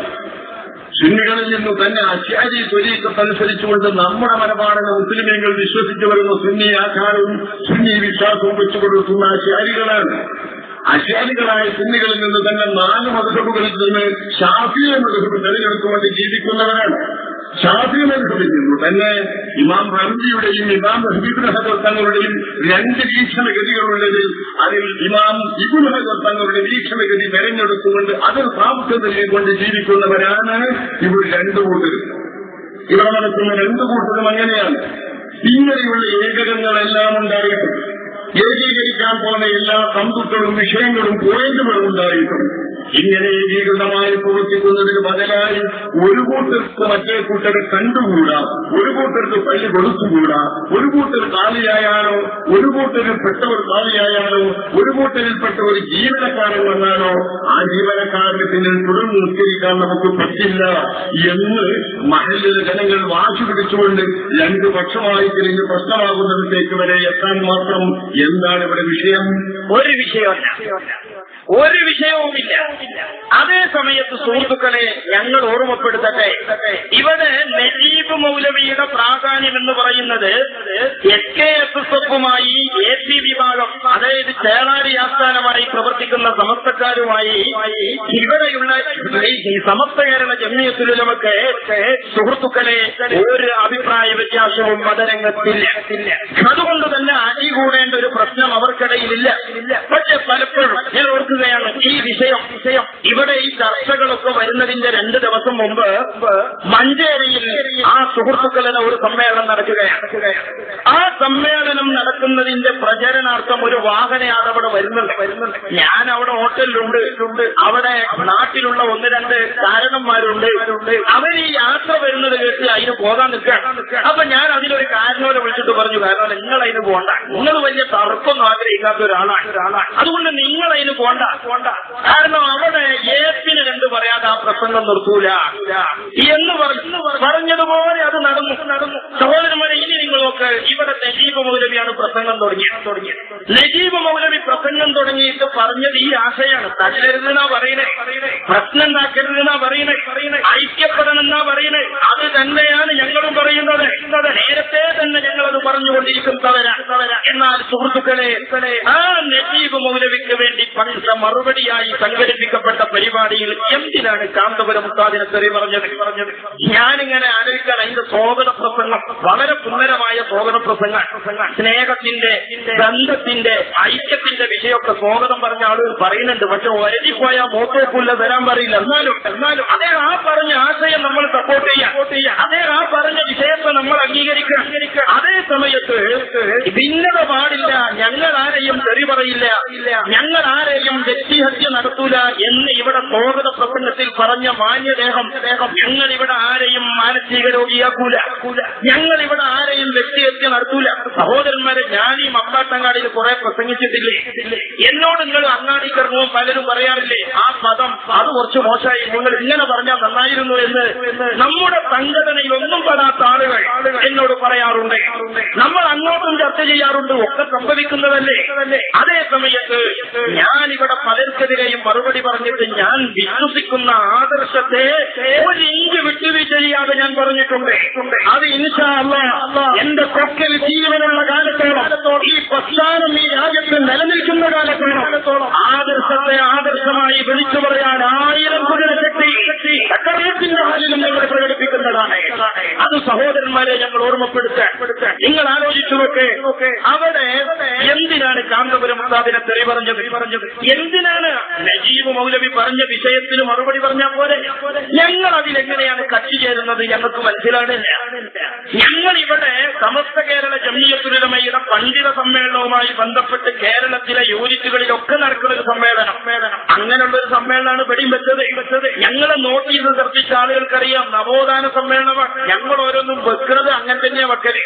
സുന്നികളിൽ നിന്ന് തന്നെ അശ്ശാരി ത്വരീക്കത്തനുസരിച്ചുകൊണ്ട് നമ്മുടെ മലബാറിലെ മുസ്ലിമീങ്ങൾ വിശ്വസിച്ചു വരുന്ന സുന്നി ആചാരവും സുന്നി വിശ്വാസവും വെച്ചുകൊടുക്കുന്ന അശ്ശാരികളാണ്. അശ്ശാരികളായ സുന്നികളിൽ നിന്ന് തന്നെ 4 മദ്ഹബുകളിൽ നിന്ന് ശാഫിഈ മദ്ഹബ് തെരഞ്ഞെടുത്തുകൊണ്ട് ജീവിക്കുന്നവരാണ്. ശാഫിഈ മദ്ഹബിൽ നിന്ന് തന്നെ ഇമാം റംലിയുടെയും ഇമാം ഇബ്നു ഹജർ തങ്ങളുടെയും 2 വീക്ഷണഗതികളുള്ളത്. അതിൽ ഇമാം ഇബ്നു ഹജർ തങ്ങളുടെ വീക്ഷണഗതി തെരഞ്ഞെടുത്തുകൊണ്ട് അതിൽ പ്രാമുഖ്യം നൽകിക്കൊണ്ട് ജീവിക്കുന്നവരാണ് ഇവർ 2 കൂട്ടരും. ഇവിടെ നടക്കുന്ന 2 കൂട്ടരും അങ്ങനെയാണ്. ഇങ്ങനെയുള്ള ഏകകങ്ങളെല്ലാം ഉണ്ടായിട്ടും ഏകീകരിക്കാൻ പോകുന്ന എല്ലാ സമ്പത്തുകളും വിഷയങ്ങളും പോയിന്റുകളും ഉണ്ടായിട്ടും ഇങ്ങനെ ഏകീകൃതമായി പ്രവർത്തിക്കുന്നതിന് ബദലായി ഒരു കൂട്ടർക്ക് മറ്റേ കൂട്ടരെ കണ്ടുകൂടാ, ഒരു കൂട്ടർക്ക് പള്ളി കൊടുത്തുകൂടാ, ഒരു കൂട്ടർ കാലിയായാലോ, ഒരു കൂട്ടരിൽ പെട്ടവർ കാലിയായാലോ, ഒരു കൂട്ടരിൽപ്പെട്ട ഒരു ജീവനക്കാരൻ വന്നാലോ ആ ജീവനക്കാരന് പിന്നിൽ തുടർന്ന് നിസ്കരിക്കാൻ നമുക്ക് പറ്റില്ല എന്ന് മഹല്ലിലെ ജനങ്ങൾ വാശി പിടിച്ചുകൊണ്ട് 2 പക്ഷമായി തിരിഞ്ഞ് പ്രശ്നമാകുന്നിടത്തേക്ക് വരെ എത്താൻ മാത്രം എന്താണ് ഇവിടെ വിഷയം? ഒരു വിഷയവുമില്ല. അതേ സമയത്ത് സുഹൃത്തുക്കളെ, ഞങ്ങൾ ഓർമ്മപ്പെടുത്തട്ടെ, ഇവിടെ നജീബ് മൗലവിയുടെ പ്രാധാന്യം എന്ന് പറയുന്നത് SKSSF-മായി AP വിഭാഗം, അതായത് ചേളാരി ആസ്ഥാനമായി പ്രവർത്തിക്കുന്ന സമസ്തക്കാരുമായി ഇവിടെയുള്ള ഈ സമസ്ത കേരള ജംഇയ്യത്തുൽ ഉലമക്ക് സുഹൃത്തുക്കളെ ഒരു അഭിപ്രായ വ്യത്യാസവും മതരംഗത്തില്ല. അതുകൊണ്ട് തന്നെ അടികൂടേണ്ട ഒരു പ്രശ്നം അവർക്കിടയിലില്ല. പക്ഷെ പലപ്പോഴും ഞാൻ ഓർക്കുകയാണ്, ഈ വിഷയം ഇവിടെ ഈ ചർച്ചകളൊക്കെ വരുന്നതിന്റെ 2 ദിവസം മുമ്പ് മഞ്ചേരിയിൽ ആ സുഹൃത്തുക്കളുടെ ഒരു സമ്മേളനം നടക്കുകയാണ്. ആ സമ്മേളനം നടക്കുന്നതിന്റെ പ്രചരണാർത്ഥം ഒരു വാഹനയാത്ര അവിടെ വരുന്നുണ്ട്. ഞാൻ അവിടെ ഹോട്ടലിലുണ്ട്. അവിടെ നാട്ടിലുള്ള 1-2 കാരണന്മാരുണ്ട്. അവർ ഈ യാത്ര വരുന്നത് കേട്ട് അതിന് പോകാൻ നിൽക്കുകയാണ്. അപ്പൊ ഞാൻ അതിലൊരു കാരണവരെ വിളിച്ചിട്ട് പറഞ്ഞു, കാരണം നിങ്ങൾ അതിന് പോണ്ട, നിങ്ങൾ വലിയ തർക്കൊന്നും ആഗ്രഹിക്കാത്ത ഒരാളാണ്, അതുകൊണ്ട് നിങ്ങൾ അതിന് പോണ്ട. കാരണം അവിടെ ഏപ്പിന് 2 പറയാതെ ആ പ്രസംഗം നിർത്തൂല എന്ന് പറഞ്ഞതുപോലെ അത് നടന്നു. സഹോദരന്മാരെ, ഇനി നിങ്ങൾ നോക്ക്, ഇവിടെ നജീബ് മൗലവിയാണ് പ്രസംഗം തുടങ്ങിയത്. നജീബ് മൗലവി പ്രസംഗം തുടങ്ങിയിട്ട് പറഞ്ഞത് ഈ ആശയാണ്: തല്ലരുതെന്നാ പറയണേ, പ്രശ്നം ഉണ്ടാക്കരുതെന്നാ പറയണേ, ഐക്യപ്പെടണമെന്നാ പറയണേ. അത് തന്നെയാണ് ഞങ്ങളും പറയുന്നത്. നേരത്തെ തന്നെ ഞങ്ങളത് പറഞ്ഞുകൊണ്ടിരിക്കുന്നവരാ. എന്നാൽ സുഹൃത്തുക്കളെ, ആ നജീബ് മൗലവിക്ക് വേണ്ടി പണിത മറുപടിയായി സംഘടിപ്പിക്കപ്പെട്ട പരിപാടിയിൽ എന്തിനാണ് കാന്തപുരം ഉസ്താദിനെ തെറി പറഞ്ഞത്? ഞാനിങ്ങനെ ആലോചിക്കാൻ, അതിന്റെ സ്വാഗത പ്രസംഗം വളരെ സുന്ദരമായ സ്വാഗത പ്രസംഗം, സ്നേഹത്തിന്റെ, ബന്ധത്തിന്റെ, ഐക്യത്തിന്റെ വിഷയമൊക്കെ സ്വാഗതം പറഞ്ഞ ആളുകൾ പറയുന്നുണ്ട്. പക്ഷെ ഒരടിപ്പോയാൽ മോത്തോക്കുല്ല തരാൻ പറയില്ല. എന്നാലും അദ്ദേഹം ആ പറഞ്ഞ ആശയം നമ്മൾ സപ്പോർട്ട് ചെയ്യാം. അദ്ദേഹം ആ പറഞ്ഞ വിഷയത്തെ നമ്മൾ അംഗീകരിക്കണം. അതേ സമയത്ത് ഭിന്നത പാടില്ല, ഞങ്ങൾ ആരെയും തെറി പറയില്ല, ഞങ്ങൾ ആരെയും വ്യക്തിഹത്യ നടത്തൂല എന്ന് ഇവിടെ സ്വാഗത പ്രസംഗത്തിൽ പറഞ്ഞ മാന്യദേഹം, ഞങ്ങൾ ഇവിടെ ആരെയും മാനസിക രോഗിയാക്കൂല, ഞങ്ങൾ ഇവിടെ ആരെയും വ്യക്തിഹത്യ നടത്തൂല. സഹോദരന്മാരെ, ഞാൻ ഈ മമ്പാട്ടങ്ങാടിയിൽ കുറെ പ്രസംഗിച്ചിട്ടില്ലേ? എന്നോട് നിങ്ങൾ അങ്ങാടിക്കറങ്ങുമ്പോൾ പലരും പറയാറില്ലേ, ആ പദം അത് കുറച്ച് മോശമായി, നിങ്ങൾ ഇങ്ങനെ പറഞ്ഞാൽ നന്നായിരുന്നു എന്ന് നമ്മുടെ സംഘടനയിൽ ഒന്നും പെടാത്ത ആളുകൾ എന്നോട് പറയാറുണ്ട്. നമ്മൾ അങ്ങോട്ടും ചർച്ച ചെയ്യാറുണ്ട്. ഒക്കെ സംഭവിക്കുന്നതല്ലേ. അതേ സമയത്ത് ഞാനിവിടെ പലർക്കെതിരെയും മറുപടി പറഞ്ഞിട്ട് ഞാൻ വിശ്വസിക്കുന്ന ആദർശത്തെ 1 ഇഞ്ച് വിട്ടുവീഴ്ച ചെയ്യാതെ ഞാൻ പറഞ്ഞിട്ടുണ്ട്. അത് ഇൻഷാ അല്ലാഹ് എന്റെ പക്കൽ ജീവനുള്ള കാലത്തോളം ഈ പ്രസ്ഥാനം ഈ രാജ്യത്ത് നിലനിൽക്കുന്ന കാലത്തോളം ആദർശത്തെ ആദർശമായി വിളിച്ചു പറയാൻ 1000 കുതിരശക്തി ചക്രവർത്തിന്റെ ഹാലിലും ഞങ്ങൾ പ്രകടിപ്പിക്കുന്നതാണ്. അത് സഹോദരന്മാരെ ഞങ്ങൾ ഓർമ്മപ്പെടുത്താൻ നിങ്ങൾ ആലോചിച്ചു നോക്കെ, അവിടെ എന്തിനാണ് കാന്തപുരം ഉസ്താദിനെ തെറി പറഞ്ഞത്? എന്തിനാണ് നജീബ് മൗലവി പറഞ്ഞ വിഷയത്തിന് മറുപടി പറഞ്ഞാൽ പോലെ? ഞങ്ങൾ അതിലെങ്ങനെയാണ് കക്ഷി ചേരുന്നത് ഞങ്ങൾക്ക് മനസ്സിലാണില്ല. ഞങ്ങൾ ഇവിടെ സമസ്ത കേരള ജംഇയ്യത്തുൽ ഉലമയുടെ പണ്ഡിത സമ്മേളനവുമായി ബന്ധപ്പെട്ട് കേരളത്തിലെ യൂണിറ്റുകളിലൊക്കെ നടക്കുന്ന ഒരു സമ്മേളനം, അങ്ങനെയുള്ളൊരു സമ്മേളനമാണ് ഇവിടെയും വെച്ചത്. ഞങ്ങളെ നോട്ട് ചെയ്ത് ശ്രദ്ധിച്ച ആളുകൾക്കറിയാം നവോത്ഥാന സമ്മേളനമാണ്. ഞങ്ങൾ ഓരോന്നും വെക്കുന്നത് അങ്ങനെ തന്നെ വെക്കല്.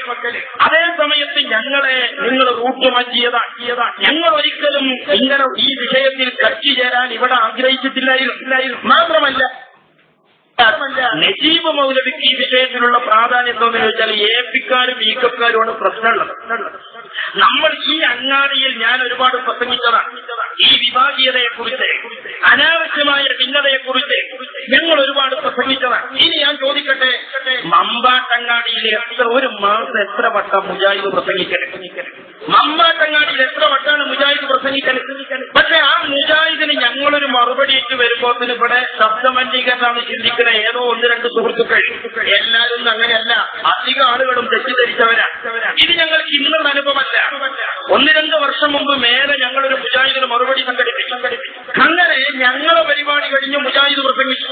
അതേ സമയത്ത് ഞങ്ങളെ നിങ്ങൾ റൂട്ട് മാറ്റിയതാണ്. ഞങ്ങൾ ഒരിക്കലും ഇങ്ങനെ ഈ വിഷയത്തിൽ കക്ഷി ചേരാൻ ഇവിടെ ആഗ്രഹിച്ചിട്ടില്ലായിരുന്നു. മാത്രമല്ല നജീബ് മൗലവിക്ക് ഈ വിഷയത്തിലുള്ള പ്രാധാന്യം എന്താണെന്ന് ചോദിച്ചാൽ എപിക്കാരും ഈക്കക്കാരുമാണ് പ്രശ്നമുള്ളത്. നമ്മൾ ഈ അങ്ങാടിയിൽ ഞാൻ ഒരുപാട് പ്രസംഗിച്ചതാണ്. ഈ വിഭാഗീയതയെക്കുറിച്ച്, അനാവശ്യമായ ഭിന്നതയെക്കുറിച്ച് ഞങ്ങൾ ഒരുപാട് പ്രസംഗിച്ചതാണ്. ഇനി ഞാൻ ചോദിക്കട്ടെ, മമ്പാട്ടങ്ങാടിയിൽ ഒരു മാസം എത്ര വട്ടം മുജാഹിദ് പ്രസംഗിക്കരുത്? മമ്പാട്ടങ്ങാടിയിൽ എത്ര വട്ടാണ് മുജാഹിദ് പ്രസംഗിക്കരുത്? പക്ഷെ ആ മുജാഹിദിന് ഞങ്ങളൊരു മറുപടിയിട്ട് വരുമ്പോത്തിന് ഇവിടെ ശബ്ദമലിനീകരണമാണ് ചിന്തിക്കുന്നത് ഏതോ 1-2 സുഹൃത്തുക്കൾ. എല്ലാവരും അങ്ങനെയല്ല, അധിക ആളുകളും തെറ്റിദ്ധരിച്ചവരാ. ഇത് ഞങ്ങൾക്ക് ഇന്നുള്ള അനുഭവമല്ല. 1-2 വർഷം മുമ്പ് മേലെ ഞങ്ങളൊരു മുജാഹിദിന് മറുപടി സംഘടിപ്പിച്ചു. അങ്ങനെ ഞങ്ങളെ പരിപാടി കഴിഞ്ഞ് മുജാഹിദ് പ്രസംഗിച്ചു.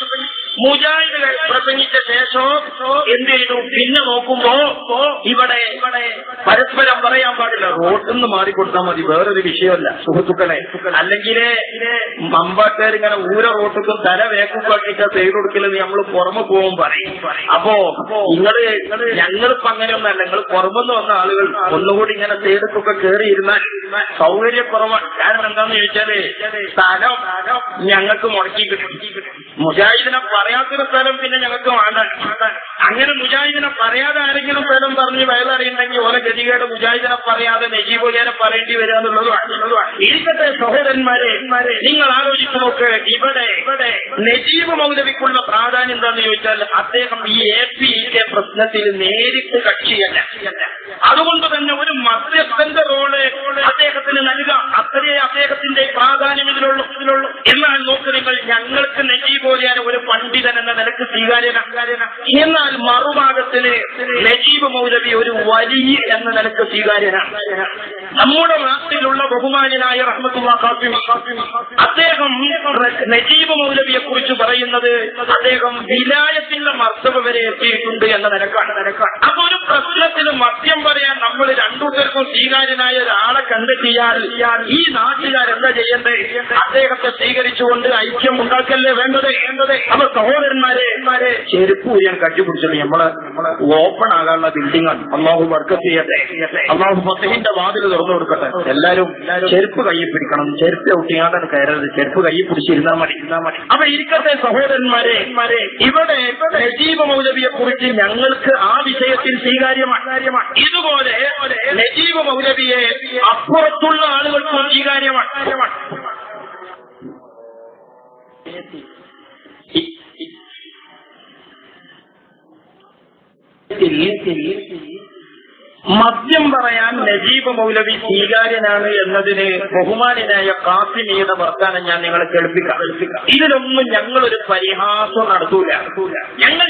മുജാഹിദ് പ്രസംഗിച്ച ശേഷം എന്ത് ചെയ്തു? പിന്നെ നോക്കുമ്പോ ഇവിടെ പരസ്പരം പറയാൻ പാടില്ല, റോഡിൽ നിന്ന് മാറിക്കൊടുത്താൽ മതി, വേറൊരു വിഷയമല്ല സുഹൃത്തുക്കളെ. അല്ലെങ്കിൽ മമ്പാട്ടുകാരിങ്ങനെ ഊര റോട്ടുക്കും തല വേക്കുമ്പോഴേക്കാ സൈഡ് കൊടുക്കില്ലെന്ന് നമ്മൾ പുറമെ പോകും പറയും. അപ്പോ ഞങ്ങളിപ്പോ അങ്ങനെയൊന്നല്ല, നിങ്ങൾ പുറമെന്ന് വന്ന ആളുകൾ ഒന്നുകൂടി ഇങ്ങനെ സൈഡൊക്കെ കയറിയിരുന്നാൽ സൗകര്യക്കുറവാണ്. കാരണം എന്താന്ന് ചോദിച്ചാല് സ്ഥലം ഞങ്ങൾക്ക് മുടക്കി കിട്ടും. മുജാഹിദിനെ പറയാത്തൊരു സ്ഥലം പിന്നെ ഞങ്ങൾക്ക് വേണ്ട. അങ്ങനെ മുജാഹിദിനെ പറയാതെ ആരെങ്കിലും സ്ഥലം പറഞ്ഞ് വയലറിയുണ്ടെങ്കിൽ ഓരോ ഗതികേട് മുജാഹിദിനെ പറയാതെ നജീബുലിനെ പറയേണ്ടി വരിക എന്നുള്ളതാണ്. ഇരിക്കട്ടെ സഹോദരന്മാരെ, നിങ്ങൾ ആലോചിച്ചു നോക്ക്, ഇവിടെ നജീബ് മൗലവിക്കുള്ള പ്രാധാന്യം എന്താന്ന് ചോദിച്ചാൽ അദ്ദേഹം ഈ APK പ്രശ്നത്തിൽ നേരിട്ട് കക്ഷിയല്ല. അതുകൊണ്ട് തന്നെ ഒരു മധ്യസ്ഥന്റെ റോള് അദ്ദേഹത്തിന് നൽകാം. അത്രയേ അദ്ദേഹത്തിന്റെ പ്രാധാന്യം ഇതിലുള്ളൂ. എന്നാൽ നോക്ക് നിങ്ങൾ, ഞങ്ങൾക്ക് നജീബുലിനെ ഒരു പണ്ഡിതൻ എന്ന നിലക്ക് സ്വീകാര്യനാണ്. എന്നാൽ മറുഭാഗത്തിന് നജീബ് മൗലവി ഒരു വലിയ എന്ന നിലക്ക് സ്വീകാര്യനാണ്. നമ്മുടെ നാട്ടിലുള്ള ബഹുമാനായ റഹ്മത്തുള്ളാഹി ഖാസിമി അദ്ദേഹം നജീബ് മൗലവിയെ കുറിച്ച് പറയുന്നത് അദ്ദേഹം വിലായത്തിന്റെ മർത്തബ വരെ എത്തിയിട്ടുണ്ട് എന്ന നിലക്കാണ്. അപ്പൊ ഒരു പ്രശ്നത്തിന് മദ്യം പറയാൻ നമ്മൾ രണ്ടുപേർക്കും സ്വീകാര്യനായ ഒരാളെ കണ്ടെത്തിയാൽ ഈ നാട്ടുകാരെന്താ ചെയ്യേണ്ടത്? അദ്ദേഹത്തെ സ്വീകരിച്ചുകൊണ്ട് ഐക്യം ഉണ്ടാക്കല്ലേ വേണ്ടത്? അപ്പൊ സഹോദരന്മാരെ, ചെരുപ്പ് ഊരാൻ കട്ടിപ്പിടിച്ചത് നമ്മളെ ഓപ്പൺ ആകാനുള്ള ബിൽഡിംഗാണ്. അള്ളാഹു ബർക്കത്ത് ചെയ്യട്ടെ, അള്ളാഹു ഫതഹിന്റെ വാതിൽ തുറന്നു കൊടുക്കട്ടെ. എല്ലാരും ചെരുപ്പ് കയ്യിൽ പിടിക്കണം. ചെരുപ്പ് ഒട്ടിയാണ്ടാണ് കയറരുത്, ചെരുപ്പ് കയ്യിൽ പിടിച്ചിരുന്നാൽ മതി. അപ്പൊ ഇരിക്കട്ടെ സഹോദരന്മാരെ, ഇവിടെ നജീബ് മൗലവിയെ കുറിച്ച് ഞങ്ങൾക്ക് ആ വിഷയത്തിൽ സ്വീകാര്യമാണ്. ഇതുപോലെ നജീബ് മൗലവിയെ അപ്പുറത്തുള്ള ആളുകൾക്കും സ്വീകാര്യമാണ്. മദ്യം പറയാൻ നജീബ് മൗലവി സ്വീകാര്യനാണ് എന്നതിന് ബഹുമാനായ ഖാസിമിയുടെ വർത്താനം ഞാൻ നിങ്ങളെ കേൾപ്പിക്കാം. ഇതിലൊന്നും ഞങ്ങളൊരു പരിഹാസം നടത്തൂല.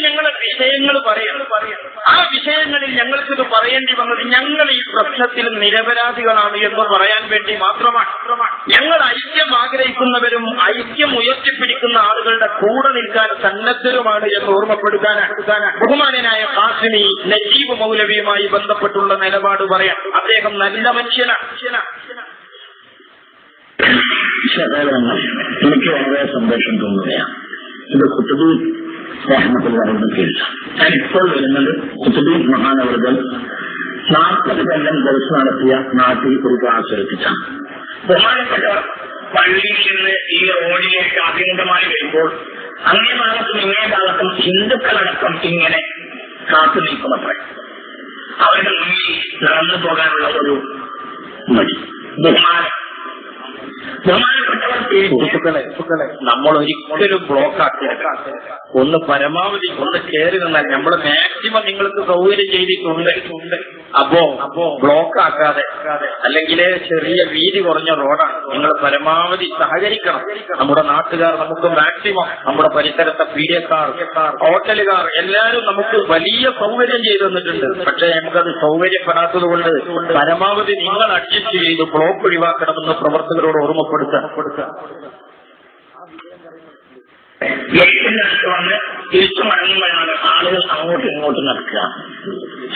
ഞങ്ങളുടെ വിഷയങ്ങൾ പറയാം. ആ വിഷയങ്ങളിൽ ഞങ്ങൾക്കിത് പറയേണ്ടി വന്നത് ഞങ്ങൾ ഈ പ്രശ്നത്തിൽ നിരപരാധികളാണ് എന്ന് പറയാൻ വേണ്ടി മാത്രമാണ്. ഞങ്ങൾ ഐക്യം ആഗ്രഹിക്കുന്നവരും ഐക്യം ഉയർത്തിപ്പിടിക്കുന്ന ആളുകളുടെ കൂടെ നിൽക്കാൻ സന്നദ്ധരുമാണ് എന്ന് ഓർമ്മപ്പെടുത്താനാണ് ബഹുമാനായ ഖാസിമി നജീബ് മൗലവിയുമായി ബന്ധപ്പെട്ടുള്ള നിലപാട് പറയാം. അദ്ദേഹം നല്ല മനുഷ്യനാണ്. എനിക്ക് വളരെ സന്തോഷം തോന്നുകയാണ്. ഇത് ഖുതുബി റഹ്മത്തുള്ളാഹിയുടെ കീഴിൽ ഇപ്പോൾ വരുന്നത് ഖുതുബി മഹാനവറുകൾ 40 കൊല്ലം ദിവസം നടത്തിയ നാട്ടിൽ ഒരു ക്ലാസ് എടുപ്പിച്ചാണ്. ബഹുമാനപ്പെട്ടവർ പള്ളിയിൽ നിന്ന് ഈ റോഡിലേക്ക് അഭിമുഖമായി വരുമ്പോൾ അങ്ങേ ഭാഗത്തും ഇങ്ങേ ഭാഗത്തും ഹിന്ദുക്കളടക്കം ഇങ്ങനെ കാത്തു നിൽക്കുമത്രേ. അവരുടെ മുന്നിൽ നടന്നു പോകാനുള്ള ഒരു മടി. ബഹുമാനപ്പെട്ടവർ നമ്മൾ ഒരിക്കലും ബ്ലോക്ക് ആക്കിയ ഒന്ന് പരമാവധി ഒന്ന് കയറി നിന്നാൽ നമ്മൾ മാക്സിമം നിങ്ങൾക്ക് സൗകര്യം ചെയ്തിട്ടുണ്ട്. അപ്പോ ബ്ലോക്ക് ആക്കാതെ അല്ലെങ്കിൽ ചെറിയ വീതി കുറഞ്ഞ റോഡാണ്. നിങ്ങൾ പരമാവധി സഹകരിക്കണം. നമ്മുടെ നാട്ടുകാർ നമുക്ക് മാക്സിമം, നമ്മുടെ പരിസരത്തെ പീഡിയക്കാർ, ഹോട്ടലുകാർ എല്ലാവരും നമുക്ക് വലിയ സൗകര്യം ചെയ്തു തന്നിട്ടുണ്ട്. പക്ഷെ നമുക്കത് സൗകര്യപ്പെടാത്തത് കൊണ്ട് പരമാവധി നിങ്ങൾ അഡ്ജസ്റ്റ് ചെയ്ത് ബ്ലോക്ക് ഒഴിവാക്കണമെന്ന് പ്രവർത്തകരോട് ഓർമ്മപ്പെടുത്തുക. ഗേറ്റിനടുത്ത് വന്ന് തിരിച്ചു മടങ്ങുമ്പോഴാണ് ആളുകൾ അങ്ങോട്ടും ഇങ്ങോട്ടും നടക്കുക.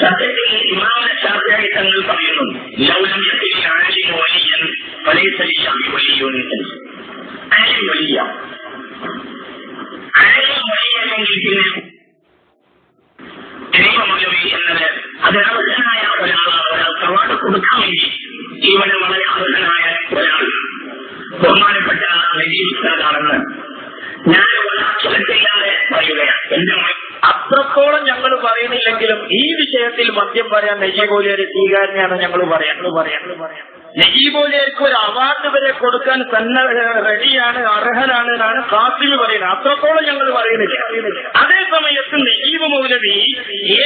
സത്യത്തിൽ ഇമാം ശാഫിഈ തങ്ങൾ പറയുന്നു, ലൗലം യഖിനി ആലിം വലിയൻ ഫലൈസ ലിശാഫി വലിയ്യുൻ. ആലിം വലിയ വലിയെങ്കിൽ പിന്നെ മൗലവി എന്നത് അത് അർഹനായ ഒരാളാണ്. ഒരാൾ തറവാട് കൊടുക്കാൻ വേണ്ടി ജീവന് വളരെ അർഹനായ ഒരാൾ ബഹുമാനപ്പെട്ട നജീബ് ഉസ്താദാണെന്ന് ഞാൻ ഒരാക്ഷരത്തില്ലാതെ പറയുകയാണ്. എന്റെ അത്രത്തോളം ഞങ്ങൾ പറയുന്നില്ലെങ്കിലും ഈ വിഷയത്തിൽ മദ്യം പറയാൻ നജീബ് മൗലവി സ്വീകാര്യനാണ് ഞങ്ങൾ പറയാൻ. നജീബ് മൗലവിക്ക് ഒരു അവാർഡ് വരെ കൊടുക്കാൻ തന്നെ റെഡിയാണ്, അർഹനാണ് എന്നാണ് ഖാസിമി പറയുന്നത്. അത്രത്തോളം ഞങ്ങൾ പറയുന്നില്ല. അതേ സമയത്ത് നജീബ് മൗലവി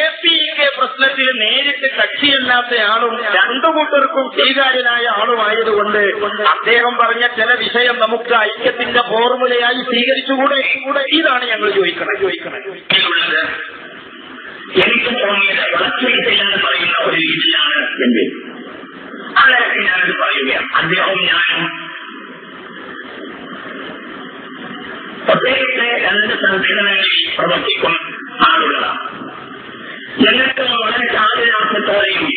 APK പ്രശ്നത്തിൽ നേരിട്ട് കക്ഷിയല്ലാത്തയാളും രണ്ടു കൂട്ടർക്കും സ്വീകാര്യനായ ആളുമായതുകൊണ്ട് അദ്ദേഹം പറഞ്ഞ ചില വിഷയം നമുക്ക് ഐക്യത്തിന്റെ ഫോർമുലയായി സ്വീകരിച്ചുകൂടെ? ഇതാണ് ഞങ്ങൾ ചോദിക്കണം. എനിക്ക് തോന്നിയത് വളർച്ചയില്ലാതെ പറയുന്ന ഒരു രീതിയാണ് എന്റെ അതൊക്കെ ഞാനത് പറയുകയാണ്. അദ്ദേഹവും ഞാനും പ്രത്യേകിച്ച് രണ്ട് സംഘടനകളിൽ പ്രവർത്തിക്കുന്ന ആളുകളാണ്. ഞങ്ങൾക്ക് വളരെ ചാരിതാർത്ഥത്തോടെയും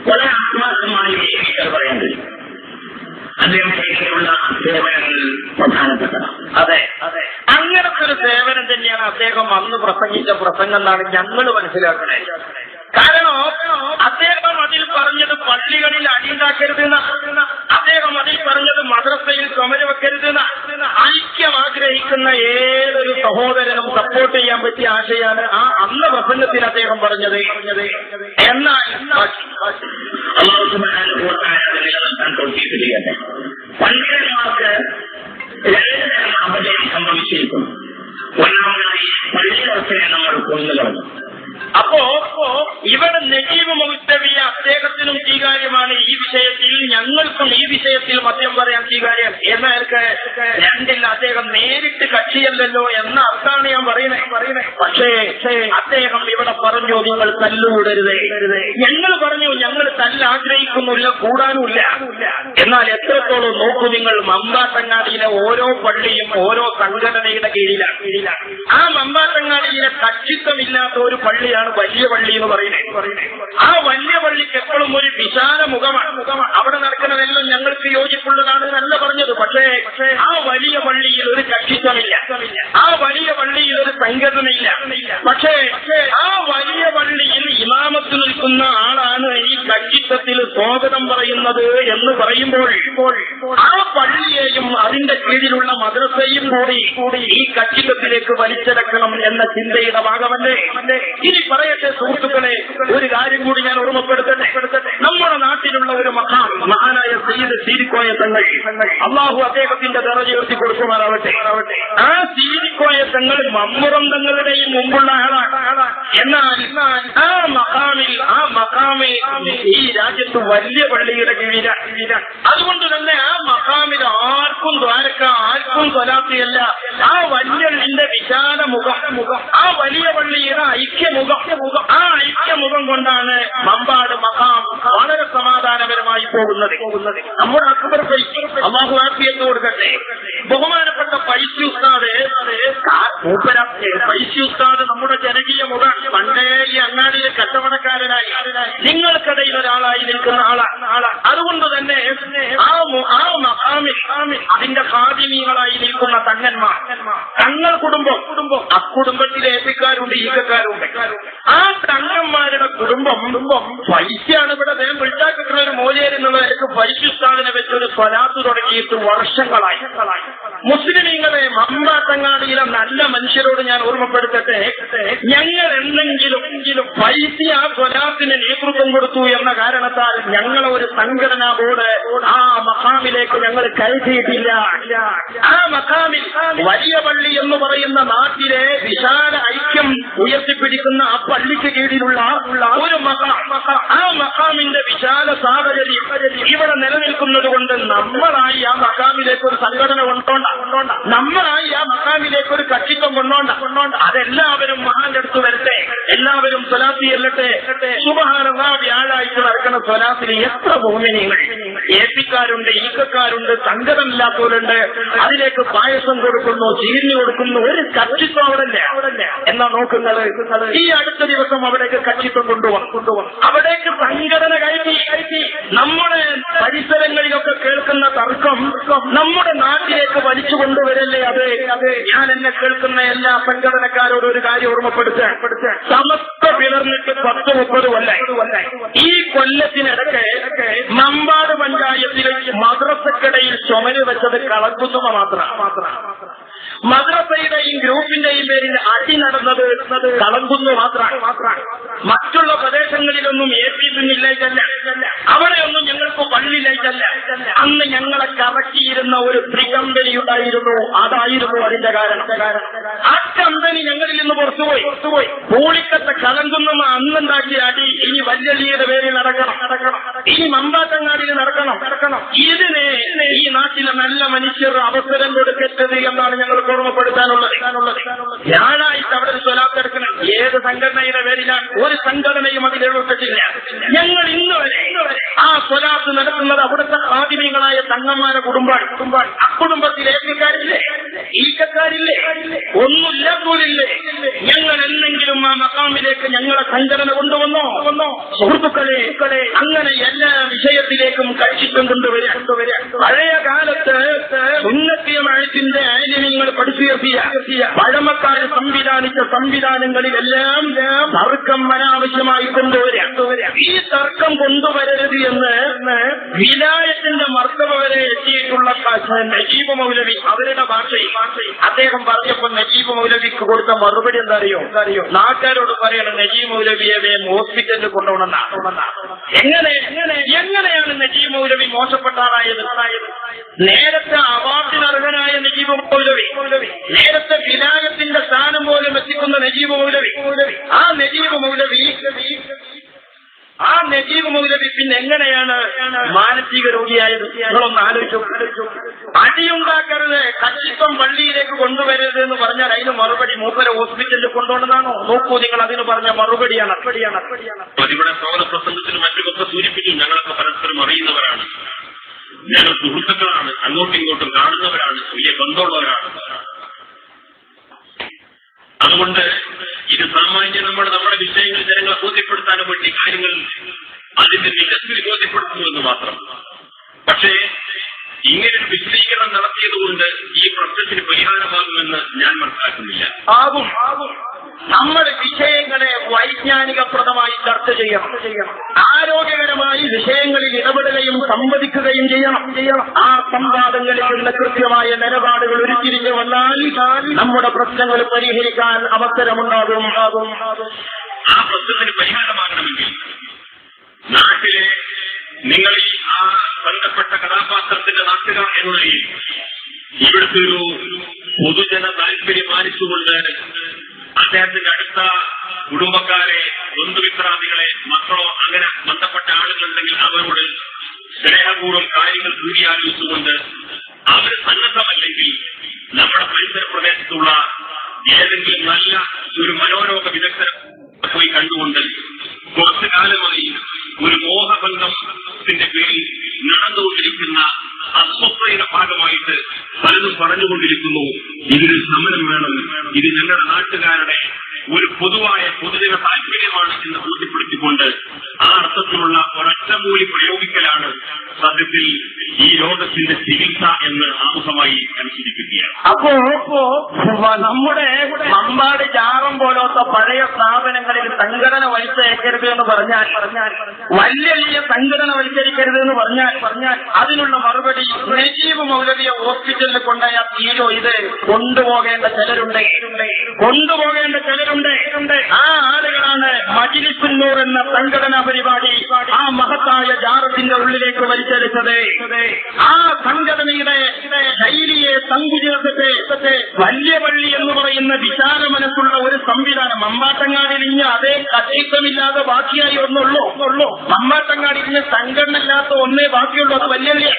വളരെ ആത്മാർത്ഥമായും എനിക്ക് പറയാൻ കഴിയും. അദ്ദേഹം ചെയ്തിട്ടുള്ള സേവനങ്ങൾ പ്രധാനപ്പെട്ടതാണ്. അതെ, അങ്ങനത്തെ ഒരു സേവനം തന്നെയാണ് അദ്ദേഹം അന്ന് പ്രസംഗിച്ച പ്രസംഗം എന്നാണ് ഞങ്ങൾ മനസ്സിലാക്കുന്നത്. കാരണം അദ്ദേഹം അതിൽ പറഞ്ഞത് പള്ളികളിൽ അടിയുണ്ടാക്കരുതെന്ന്, അദ്ദേഹം അതിൽ പറഞ്ഞത് മദ്രസയിൽ ചുമര് വെക്കരുതെന്ന്, ഐക്യം ആഗ്രഹിക്കുന്ന ഏതൊരു സഹോദരനും സപ്പോർട്ട് ചെയ്യാൻ പറ്റിയ ആശയാണ് ആ അന്ന് പ്രസംഗത്തിൽ അദ്ദേഹം പറഞ്ഞത്. എന്നാൽ പണ്ഡിതന്മാർക്ക് രണ്ട് തരം അപജയം സംഭവിച്ചിരിക്കുന്നു. ഒന്നാമതായി പള്ളിവസനെ നമ്മൾ കൊന്നുകളഞ്ഞു. അപ്പോ ഇവിടെ നജീബ് മൗലവി അദ്ദേഹത്തിനും സ്വീകാര്യമാണ് ഈ വിഷയത്തിൽ, ഞങ്ങൾക്കും ഈ വിഷയത്തിൽ മദ്യം പറയാൻ സ്വീകാര്യം. എന്നൊക്കെ രണ്ടില്ല, അദ്ദേഹം നേരിട്ട് കക്ഷിയല്ലല്ലോ എന്ന അർത്ഥാണ് ഞാൻ പറയുന്നത്. പക്ഷേ അദ്ദേഹം ഇവിടെ പറഞ്ഞു നിങ്ങൾ തല്ലുകൂടരുതേ. ഞങ്ങൾ പറഞ്ഞു ഞങ്ങൾ തല്ലാഗ്രഹിക്കുന്നില്ല, കൂടാനുമില്ല. എന്നാൽ എത്രത്തോളം നോക്കൂ നിങ്ങൾ, മമ്പാട്ടങ്ങാടിയിലെ ഓരോ പള്ളിയും ഓരോ സംഘടനയുടെ കീഴിലാണ്. ആ മമ്പാട്ടങ്ങാടിയിലെ കക്ഷിത്വമില്ലാത്ത ഒരു പള്ളിയാണ് വലിയ പള്ളി എന്ന് പറയുന്നത്. ആ വലിയ പള്ളിക്ക് എപ്പോഴും ഒരു വിശാല മുഖമാണ്. അവിടെ നടക്കുന്നതെല്ലാം ഞങ്ങൾക്ക് യോജിപ്പുള്ളതാണ് എന്നല്ല പറഞ്ഞത്. പക്ഷേ ആ വലിയ പള്ളിയിൽ ഒരു കക്ഷിത്വമില്ല, ആ വലിയ പള്ളിയിൽ ഒരു സംഘടനയില്ല. പക്ഷേ ആ വലിയ പള്ളിയിൽ ഇമാമത്ത് നിൽക്കുന്ന ആളാണ് ഈ കക്ഷിത്വത്തിൽ സ്വാഗതം പറയുന്നത് എന്ന് പറയുമ്പോൾ ആ പള്ളിയെയും അതിന്റെ കീഴിലുള്ള മദ്രസയും കൂടി ഈ കക്ഷിത്വത്തിലേക്ക് വലിച്ചെടുക്കണം എന്ന ചിന്തയുടെ ഭാഗമല്ലേ. ഇനി പറയട്ടെ സുഹൃത്തുക്കളെ, ഒരു കാര്യം കൂടി ഞാൻ ഓർമ്മപ്പെടുത്തട്ടെ. നമ്മുടെ നാട്ടിലുള്ള ഒരു മഹാനായ സയ്യിദ് സീരിക്കോയ തങ്ങൾ, അള്ളാഹു അദ്ദേഹത്തിന്റെ ദറജ ഉയർത്തി കൊടുക്കുമാറാവട്ടെ. ആ സീരിക്കോയ തങ്ങൾ മമ്മുറം തങ്ങളുടെയും മുമ്പുള്ള ആളാണ്. എന്നാൽ ആ മഖാമിൽ ഈ രാജ്യത്ത് വലിയ പള്ളിയുടെ കീഴിലാണ്. അതുകൊണ്ട് തന്നെ ആ മഖാമിൽ ആർക്കും ദ്വാരക്ക, ആർക്കും സ്വലാത്തിയല്ല. ആ വലിയ വിശാല മുഖം, ആ വലിയ പള്ളിയുടെ ഐക്യമുഖം, ആ ഐക്യമുഖം കൊണ്ടാണ് മമ്പാട് മഖാം വളരെ സമാധാനപരമായി പോകുന്നത്. നമ്മുടെ അക്ബർ ഫൈസി, അല്ലാഹു ആഫിയത്ത് കൊടുക്കട്ടെ, ബഹുമാനപ്പെട്ട ഫൈസി ഉസ്താദ്, ഫൈസി ഉസ്താദ് നമ്മുടെ ജനകീയ മുഖം. പണ്ടേ ഈ അങ്ങാടിയിലെ കച്ചവടക്കാരനായി നിങ്ങൾക്കിടയിൽ ഒരാളായി നിൽക്കുന്ന ആളാണ്. അതുകൊണ്ട് തന്നെ ആ മഖാമിൽ അതിന്റെ ഖാദിമീങ്ങളായി നിൽക്കുന്ന തങ്ങന്മാർ, തങ്ങൾ കുടുംബം, അക്കുടുംബത്തിലെ ഏപ്പിക്കാരുണ്ട്, ഈക്കക്കാരുണ്ട്. ആ തങ്ങന്മാരുടെ കുടുംബം പൈസയാണ് ഇവിടെ വേഗം വിളിച്ചാക്കിട്ടുള്ള ഒരു മോചേരി എന്നുള്ളവർക്ക് പൈസ ഉസ്താദിനെ വെച്ചൊരു സ്വലാത്ത് തുടങ്ങിയിട്ട് വർഷങ്ങളായി. മുസ്ലിമീങ്ങളെ മമ്പാത്തങ്ങാടിയിലെ നല്ല മനുഷ്യരോട് ഞാൻ ഓർമ്മപ്പെടുത്തട്ടെ, ഞങ്ങൾ എന്തെങ്കിലും പൈസ ആ സ്വലാത്തിന് നേതൃത്വം കൊടുത്തു എന്ന കാരണത്താൽ ഞങ്ങളെ ഒരു സംഘടനാ ബോർഡ് ആ മഖാമിലേക്ക് ഞങ്ങൾ കയറ്റിയിട്ടില്ല. ആ മഖാമിൽ വലിയ പള്ളി എന്ന് പറയുന്ന നാട്ടിലെ വിശാല ഐക്യം ഉയർത്തിപ്പിടിക്കുന്ന ആ പള്ളിക്ക് കീഴിലുള്ള ഒരു ആ മഖാമിന്റെ വിശാല സാഹചര്യം ഇവിടെ നിലനിൽക്കുന്നത് കൊണ്ട് നമ്മളായി ആ മഖാമിലേക്ക് ഒരു സംഘടന കൊണ്ടോണ്ട, നമ്മളായി ആ മഖാമിലേക്ക് ഒരു കക്ഷിത്വം കൊണ്ടോണ്ട. അതെല്ലാവരും മഹാന്റെ അടുത്ത് വരട്ടെ, എല്ലാവരും സ്വലാത്തി ചെല്ലട്ടെ. സുബ്ഹാനല്ലാഹ്, വ്യാഴാഴ്ച നടക്കുന്ന സ്വലാത്തിൽ എത്ര ഭൂമിനികൾ ഏപ്പിക്കാരുണ്ട്, ഈക്കക്കാരുണ്ട്, സംഘടനയില്ലാത്തവരുണ്ട്. അതിലേക്ക് പായസം കൊടുക്കുന്നു, ചീരിഞ്ഞു കൊടുക്കുന്നു. ഒരു കക്ഷിത്വം അവിടെ എന്നാ നോക്കുന്നത്. ഈ അടുത്ത ദിവസം അവിടേക്ക് കക്ഷിത്വം കൊണ്ടുവന്നു. അവിടേക്ക് സംഘടന കയറ്റി നമ്മുടെ പരിസരങ്ങളിലൊക്കെ കേൾക്കുന്ന തർക്കം നമ്മുടെ നാട്ടിലേക്ക് വലിച്ചു കൊണ്ടുവരല്ലേ? അത് ഞാൻ എന്നെ കേൾക്കുന്ന എല്ലാ സംഘടനക്കാരോടും ഒരു കാര്യം ഓർമ്മപ്പെടുത്ത സമസ്ത പിളർന്നിട്ട് 10-30 കൊല്ലായി. ഈ കൊല്ലത്തിനിടയ്ക്ക് മമ്പാട് പഞ്ചായത്തിലെ മദ്രസക്കിടയിൽ ചുമല് വെച്ചത് കളങ്കുന്നുമ മാത്രം. മദ്രസയുടെയും ഗ്രൂപ്പിന്റെയും പേരിൽ അടി നടന്നത് കളങ്കുന്നു മാത്രമാണ്. മറ്റുള്ള പ്രദേശങ്ങളിലൊന്നും ഏൽപ്പിക്കുന്നില്ലേക്കല്ല, അവിടെയൊന്നും ഞങ്ങൾക്ക് പള്ളിയിലേക്കല്ല. അന്ന് ഞങ്ങളെ കറക്കിയിരുന്ന ഒരു ത്രികമ്പനി ഉണ്ടായിരുന്നു. അതായിരുന്നു അതിന്റെ കാരണം. ആ കമ്പനി ഞങ്ങളിൽ നിന്ന് പുറത്തുപോയി. പൂളിക്കത്തെ കളങ്കുന്നുമ അന്നുണ്ടാക്കിയ അടി ഇനി വല്യള്ളിയുടെ പേരിൽ നടക്കണം, ഇനി മമ്പാത്തങ്ങാടിയിൽ നടക്കണം. ഇതിനെ ഈ നാട്ടിലെ നല്ല മനുഷ്യർ അവസരം കൊടുക്കരുത് എന്നാണ് ഞങ്ങൾ ഓർമ്മപ്പെടുത്താനുള്ളത്. ഞാനായിട്ട് അവിടെ സ്വലാത്തെടുക്കണം. ഏത് സംഘടനയുടെ പേരിലാണ്? ഒരു സംഘടനയും അതിൽ എഴുതിട്ടില്ല. ഞങ്ങൾ ഇന്ന് വരെ ആ സ്വലാത്ത് നടത്തുന്നത് അവിടുത്തെ ആദിമീങ്ങളായ തങ്ങന്മാരെ കുടുംബാണ്. അക്കുടുംബത്തിൽ ഏകക്കാരില്ലേ, ഈക്കക്കാരില്ലേ, ഒന്നുമില്ലാത്തൂരില്ലേ? ഞങ്ങൾ എന്തെങ്കിലും ആ മഖാമിലേക്ക് ഞങ്ങളെ സംഘടന കൊണ്ടുവന്നോ? സുഹൃത്തുക്കളെ, അങ്ങനെ എല്ലാ വിഷയത്തിലേക്കും കക്ഷിത്വം കൊണ്ടുവരിക. പഴയ കാലത്ത് സുന്നത്തിയമായത്തിന്റെ ആലിമ്യങ്ങൾ പഠിച്ചുയർത്തിയ പഴമക്കാരെ സംവിധാനിച്ച സംവിധാനങ്ങളിലെല്ലാം തർക്കം അനാവശ്യമായി കൊണ്ടുവരിക. ഈ തർക്കം കൊണ്ടുവരരുത് എന്ന് വിലായത്തിന്റെ മർത്തബ വരെ എത്തിയിട്ടുള്ള നജീബ് മൗലവി അവരുടെ ഭാഷയിൽ അദ്ദേഹം പറഞ്ഞപ്പോൾ നജീബ് മൗലവിക്ക് കൊടുത്ത മറുപടി എന്താ അറിയോ? നാട്ടുകാരോട് പറയണം, നജീബ് മൗലവിയെ ഹോസ്പിറ്റലിൽ കൊണ്ടുപോകണമെന്നാണ്. എങ്ങനെയാണ് നജീബ് മൗലവി മോശപ്പെട്ട ആളായത്? നേരത്തെ അവാർഡിന് അർഹനായ നജീബ് മൗലവി, നേരത്തെ വിലായത്തിന്റെ സ്ഥാനം പോലും എത്തിക്കുന്ന നജീബ് മൗലവി, ആ നജീബ് മൗലവി പിന്നെ എങ്ങനെയാണ് മാനസിക രോഗിയായത്? നിങ്ങളൊന്ന് ആലോചിച്ചു. അടിയുണ്ടാക്കരുത്, കക്ഷിത്വം പള്ളിയിലേക്ക് കൊണ്ടുവരരുത് എന്ന് പറഞ്ഞാൽ അതിന് മറുപടി മൂപ്പരെ ഹോസ്പിറ്റലിൽ കൊണ്ടുപോകണമെന്നാണോ? നോക്കൂ, നിങ്ങൾ അതിന് പറഞ്ഞ മറുപടിയാണ്. ഇവിടെ പ്രസംഗത്തിൽ മറ്റുമൊക്കെ സൂചിപ്പിച്ചു. ഞങ്ങളൊക്കെ പരസ്പരം അറിയുന്നവരാണ്, ഞങ്ങൾ സുഹൃത്തുക്കളാണ്, അങ്ങോട്ടും ഇങ്ങോട്ടും കാണുന്നവരാണ്, വലിയ ബന്ധമുള്ളവരാണ്. അതുകൊണ്ട് ഇത് സാമാന്യം നമ്മുടെ വിഷയങ്ങൾ ജനങ്ങളെ ബോധ്യപ്പെടുത്താനും വേണ്ടി കാര്യങ്ങൾ അതിന്റെ നിലത്തിൽ ബോധ്യപ്പെടുത്തുന്നു എന്ന് മാത്രം. പക്ഷേ ഇങ്ങനൊരു വിശദീകരണം നടത്തിയതുകൊണ്ട് ഈ പ്രശ്നത്തിന് പരിഹാരമാകുമെന്ന് ഞാൻ മനസ്സിലാക്കുന്നില്ല. ആകും. നമ്മൾ വിഷയങ്ങളെ വൈജ്ഞാനികപ്രദമായി ചർച്ച ചെയ്യണം. ആരോഗ്യകരമായി വിഷയങ്ങളിൽ ഇടപെടുകയും സംവദിക്കുകയും ചെയ്യണം. ആ സംവാദങ്ങളിൽ നിന്ന് കൃത്യമായ നിലപാടുകൾ ഉരുത്തിരിഞ്ഞു വന്നാൽ നമ്മുടെ പ്രശ്നങ്ങൾ പരിഹരിക്കാൻ അവസരമുണ്ടാകും. ആ പ്രശ്നത്തിന് പരിഹാരമാകണമെങ്കിൽ നാട്ടിലെ നിങ്ങൾ ഈ ആ ബന്ധപ്പെട്ട കഥാപാത്രത്തിന്റെ നാട്ടുകാർ എന്നതിൽ ഇവിടുത്തെ ഒരു പൊതുജന താല്പര്യം പാലിച്ചുകൊണ്ട് അദ്ദേഹത്തിന്റെ അടുത്ത കുടുംബക്കാരെ, ബന്ധുമിത്രാദികളെ, മക്കളോ അങ്ങനെ ബന്ധപ്പെട്ട ആളുകളുണ്ടെങ്കിൽ അവരോട് സ്നേഹപൂർവ്വം കാര്യങ്ങൾ കൂടിയാലോചിച്ചുകൊണ്ട് അവർ സന്നദ്ധമല്ലെങ്കിൽ നമ്മുടെ പരിസര പ്രദേശത്തുള്ള ഏതെങ്കിലും നല്ല ഒരു മനോരോഗ വിദഗ്ധരെ പോയി കണ്ടുകൊണ്ട് കുറച്ചു കാലമായി ഒരു മോഹബന്ധത്തിന്റെ പേരിൽ നടന്നുകൊണ്ടിരിക്കുന്ന അസ്വസ്ഥയുടെ ഭാഗമായിട്ട് പലതും പറഞ്ഞുകൊണ്ടിരിക്കുന്നു. ഇതിന് സമരം വേണം, ഇത് ഞങ്ങളുടെ നാട്ടുകാരുടെ ഒരു പൊതുജന താല്പര്യമാണ് എന്ന് ബോധ്യപ്പെടുത്തിക്കൊണ്ട് ആ അർത്ഥത്തിലുള്ള ഒരൊറ്റമൂലി പ്രയോഗിക്കലാണ് സത്യത്തിൽ ഈ രോഗത്തിന്റെ ചികിത്സ എന്ന് ആമുഖമായി അനുസരിക്കുകയാണ്. അപ്പോ നമ്മുടെ മമ്പാട് ജാറം പോലത്തെ പഴയ സ്ഥാപനങ്ങളിൽ സംഘടന വലിച്ചയക്കരുത് എന്ന് പറഞ്ഞാൽ വലിയ സംഘടന വലിച്ചരിക്കരുത് എന്ന് പറഞ്ഞാൽ അതിനുള്ള മറുപടി നജീബ് മൗലവിയെ ഹോസ്പിറ്റലിൽ കൊണ്ടുപോയ തീരോ ഇത് കൊണ്ടുപോകേണ്ട ചിലരുണ്ട്. ആ ആളുകളാണ് മജ്‌ലിസുന്നൂർ എന്ന സംഘടനാ പരിപാടി ആ മഹത്തായ ജാറത്തിന്റെ ഉള്ളിലേക്ക് വലിച്ചെടുത്തത്. ആ സംഘടനയുടെ ശൈലിയെ സങ്കുചിതത്തെ വലിയ പള്ളി എന്ന് പറയുന്ന വിശാല മനസ്സുള്ള ഒരു സംവിധാനം മമ്പാട്ടങ്ങാടിൽ ഇനി അതേ കഥിത്വമില്ലാതെ ബാക്കിയായി ഒന്നുള്ളൂ. മമ്പാട്ടങ്ങാടിൽ ഇനി സംഘടന ഇല്ലാത്ത ഒന്നേ ബാക്കിയുള്ളൂ, അത് വല്യള്ളി.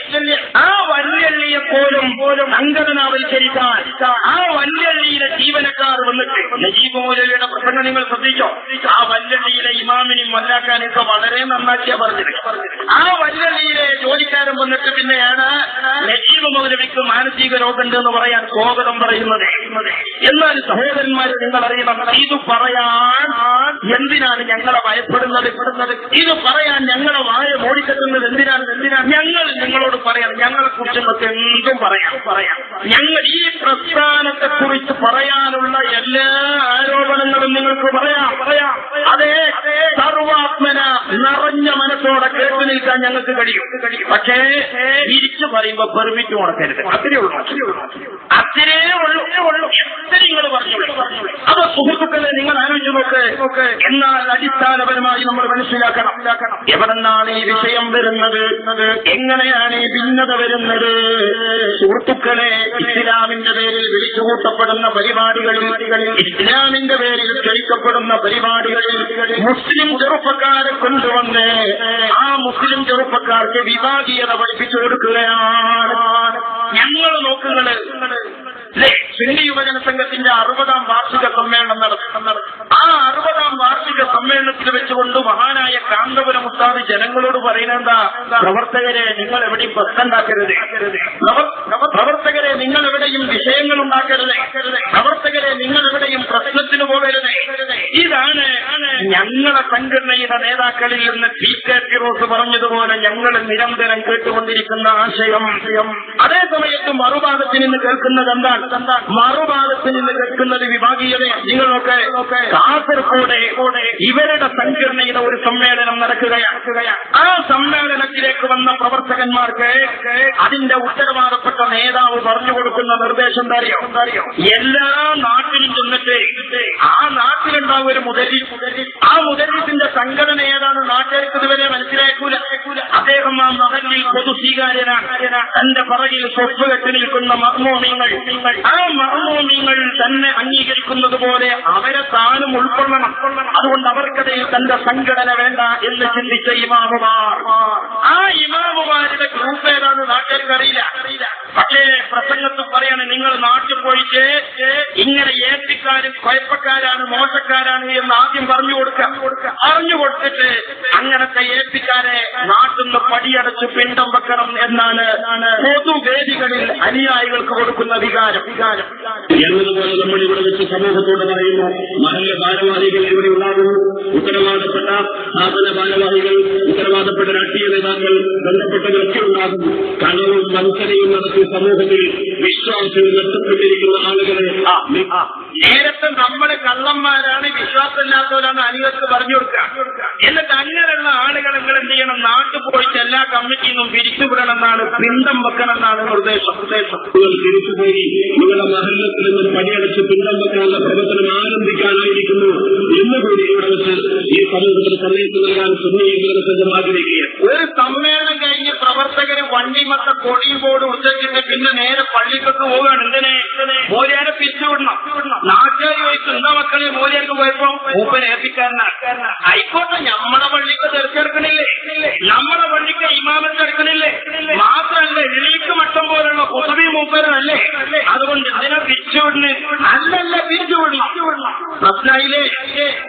ആ വല്യള്ളിയെ പോലും സംഘടനാവൽക്കരിക്കാൻ ആ വല്യള്ളിയിലെ ജീവനക്കാർ വന്നിട്ട് നജീബ് മൗലവിയുടെ പ്രസംഗം നിങ്ങൾ ശ്രദ്ധിച്ചോ? ആ വല്യള്ളിയിലെ ഇമാമിനെയും മല്ലാക്കാനൊക്കെ വളരെ നന്നാക്കിയാ പറഞ്ഞത്. ആ വല്യള്ളിയിലെ ജോലിക്കാരൻ വന്നിട്ട് പിന്നെയാണ് നജീബ് മൗലവിക്ക് മാനസിക രോഗമുണ്ട് എന്ന് പറയാൻ സ്വാഗതം പറയുന്നത്. എന്നാൽ സഹോദരന്മാരെ നിങ്ങൾ അറിയണം, ഇത് പറയാൻ എന്തിനാണ് ഞങ്ങളെ ഭയപ്പെടുന്നത്? ഇത് പറയാൻ ഞങ്ങളെ വായ മോടിക്കെട്ടുന്നത് എന്തിനാണ്? ഞങ്ങൾ നിങ്ങളോട് പറയാം, ഞങ്ങളെ കുറിച്ച് നമുക്ക് എന്തും പറയാം. ഞങ്ങൾ ഈ പ്രസ്ഥാനത്തെ കുറിച്ച് പറയാനുള്ള എല്ലാ ആരോപണങ്ങളും നിങ്ങൾക്ക് പറയാം. അതേ സർവാത്മന നിറഞ്ഞ മനസ്സോടെ കേട്ടു നിൽക്കാൻ ഞങ്ങൾക്ക് കഴിയും. പക്ഷേ തിരിച്ചു പറയുമ്പോ പെർമിറ്റ് മുടക്കരുത്. അത്രേ ഉള്ളൂ. നിങ്ങൾ പറഞ്ഞോളൂ. അപ്പൊ സുഹൃത്തുക്കളെ നിങ്ങൾ ആലോചിച്ച് നോക്ക്. എന്നാൽ അടിസ്ഥാനപരമായി നമ്മൾ മനസ്സിലാക്കണം എവിടെന്നാണ് ഈ വിഷയം വരുന്നത്, എങ്ങനെയാണ് ഈ ഭിന്നത വരുന്നത്. സുഹൃത്തുക്കളെ, ഇസ്ലാമിന്റെ പേരിൽ വിളിച്ചുകൂട്ടപ്പെടുന്ന പരിപാടികളിൽ, ഇസ്ലാമിന്റെ പേരിൽ ക്ഷണിക്കപ്പെടുന്ന പരിപാടികളിൽ മുസ്ലിം ചെറുപ്പക്കാരെ കൊണ്ടുവന്ന് ആ മുസ്ലിം ചെറുപ്പക്കാർക്ക് വിഭാഗീയത പഠിപ്പിച്ചു കൊടുക്കുകയാണ്. ഞങ്ങൾ നോക്കുന്നത് സുന്നി യുവജന സംഘത്തിന്റെ 60ാം വാർഷിക സമ്മേളനം നടത്തുന്നത്. ആ 60ാം വാർഷിക സമ്മേളനത്തിൽ വെച്ചുകൊണ്ട് മഹാനായ കാന്തപുരം ഉസ്താദ് ജനങ്ങളോട് പറയുന്നതെന്താ? പ്രവർത്തകരെ, നിങ്ങൾ എവിടെയും പ്രശ്നമുണ്ടാക്കരുത്. പ്രവർത്തകരെ, നിങ്ങൾ എവിടെയും വിഷയങ്ങൾ ഉണ്ടാക്കരുത്. പ്രവർത്തകരെ, നിങ്ങൾ എവിടെയും പ്രശ്നത്തിന് പോകരുത്. ഇതാണ് ഞങ്ങളെ സംഘടനയുടെ നേതാക്കളിൽ നിന്ന് PK ഫിറോസ് പറഞ്ഞതുപോലെ ഞങ്ങൾ നിരന്തരം കേട്ടുകൊണ്ടിരിക്കുന്ന ആശയം. അതേസമയത്ത് മറുഭാഗത്തിൽ നിന്ന് കേൾക്കുന്നത് എന്താണ്? മറുഭാഗത്തിൽ നിന്ന് കേൾക്കുന്നത് വിഭാഗീയതയാണ്. നിങ്ങളൊക്കെ കാസർഗോഡ് ഇവരുടെ സംഘടനയുടെ ഒരു സമ്മേളനം നടക്കുകയാണ്. ആ സമ്മേളനത്തിലേക്ക് വന്ന പ്രവർത്തകന്മാർക്ക് അതിന്റെ ഉത്തരവാദപ്പെട്ട നേതാവ് പറഞ്ഞു കൊടുക്കുന്ന നിർദ്ദേശം എന്താ അറിയോ? എല്ലാ നാട്ടിലും ചെന്നിട്ട് ആ നാട്ടിലുണ്ടാവും ഒരു മുദരിസ്. ആ മുദരിസിന്റെ സംഘടന ഏതാണ് നാട്ടുകാർക്ക് ഇതുവരെ മനസ്സിലാക്കൂല. അദ്ദേഹം ആ മഹലിൽ പൊതു സ്വീകാര്യനാണ്. തന്റെ പറകിൽ സ്വത്ത് കെട്ടി നിൽക്കുന്ന മഅ്മൂമീങ്ങൾ, ആ മഅ്മൂമീങ്ങൾ തന്നെ അംഗീകരിക്കുന്നത് പോലെ അവരെ താനും ഉൾക്കൊള്ളണം. അതുകൊണ്ട് അവർക്കിടയിൽ തന്റെ സംഘടന വേണ്ട എന്ന് ചിന്തിച്ച ഇമാമുമാർ, ആ ഇമാമുമാരുടെ ഗ്രൂപ്പ് ഏതാണ് നാട്ടുകാർക്ക് അറിയില്ല. പക്ഷേ പ്രസംഗത്തിൽ പറയാണ്, നിങ്ങൾ നാട്ടിൽ പോയിട്ട് ഇങ്ങനെ ഏൽപ്പിക്കാരും കുഴപ്പക്കാരാണ്, മോശക്കാരാണ് എന്ന് ആദ്യം പറഞ്ഞു കൊടുത്തിട്ട് അങ്ങനത്തെ ഏൽപ്പിക്കാരെ നാട്ടിൽ നിന്ന് പടിയടച്ച് പിണ്ടം വെക്കണം എന്നാണ് പൊതുവേദികളിൽ അനുയായികൾക്ക് കൊടുക്കുന്ന വികാരം. എന്നതുപോലെ നമ്മൾ ഇവിടെ വെച്ച് സമൂഹത്തോട് പറയുന്നു, മഹല്ല ഭാരവാഹികൾ ഇവിടെ ഉണ്ടാകുന്നു. ഉത്തരവാദപ്പെട്ട സ്ഥാപന ഭാരവാഹികൾ, ഉത്തരവാദപ്പെട്ട രാഷ്ട്രീയ നേതാക്കൾ, ബന്ധപ്പെട്ടവരൊക്കെ ഉണ്ടാകുന്നു. കളവും വഞ്ചനയും നടത്തി സമൂഹത്തിൽ വിശ്വാസം നഷ്ടപ്പെട്ടിരിക്കുന്ന ആളുകളെ നേരത്തെ നമ്മള് കള്ളന്മാരാണ്, വിശ്വാസമില്ലാത്തവരാണ് അണികൾക്ക് പറഞ്ഞു കൊടുക്കുക. എന്നിട്ട് അങ്ങനെയുള്ള ആളുകൾ നിങ്ങൾ എന്ത് ചെയ്യണം? നാട്ടിൽ പോയിട്ട് എല്ലാ കമ്മിറ്റിയിൽ നിന്നും പിരിച്ചുവിടണമെന്നാണ്, പിണ്ടം വെക്കണമെന്നാണ് നിർദ്ദേശം. തിരിച്ചുപോയി നിങ്ങളുടെ മഹല്ലത്തിൽ നിന്ന് പണിയടച്ച് പിണ്ടം വെക്കാനുള്ള പ്രവർത്തനം ആരംഭിക്കാനായിരിക്കുന്നു എന്നുകൂടി ഇവിടെ വെച്ച് ഈ സമൂഹത്തിന് സന്ദേശം നൽകാൻ സുന്നി യുവജന സംഘം ആഗ്രഹിക്കുകയാണ്. ഒരു സമ്മേളനം കഴിഞ്ഞ് പ്രവർത്തകര് വണ്ടിമത്ത കൊടിയുമ്പോട് ഉച്ചയ്ക്കിട്ട് പിന്നെ നേരെ പള്ളിക്കൊക്കെ പോവുകയാണ്. എന്തിനെ? മോര്യാരെ പിരിച്ചുവിടണം. നാട്ടുകാർ ചോദിച്ചു, എന്താ മക്കളെ മോര്യാർക്ക് പോയപ്പോ മൂപ്പനെ ഏൽപ്പിക്കാരനാണ്. ആയിക്കോട്ടെ, നമ്മളെ പള്ളിക്ക് തെരഞ്ഞെടുക്കണില്ലേ, നമ്മളെ പള്ളിക്ക് ഇമാമത്ത് എടുക്കണില്ലേ, മാത്രമല്ല എളിക്ക് മട്ടം പോലുള്ള കുസബി മൂപ്പരല്ലേ. അതുകൊണ്ട് ഇതിനെ പിരിച്ചുവിടുന്നു. അല്ലല്ല, പിരിച്ചുവിടണം. പ്രശ്നമായില്ലേ?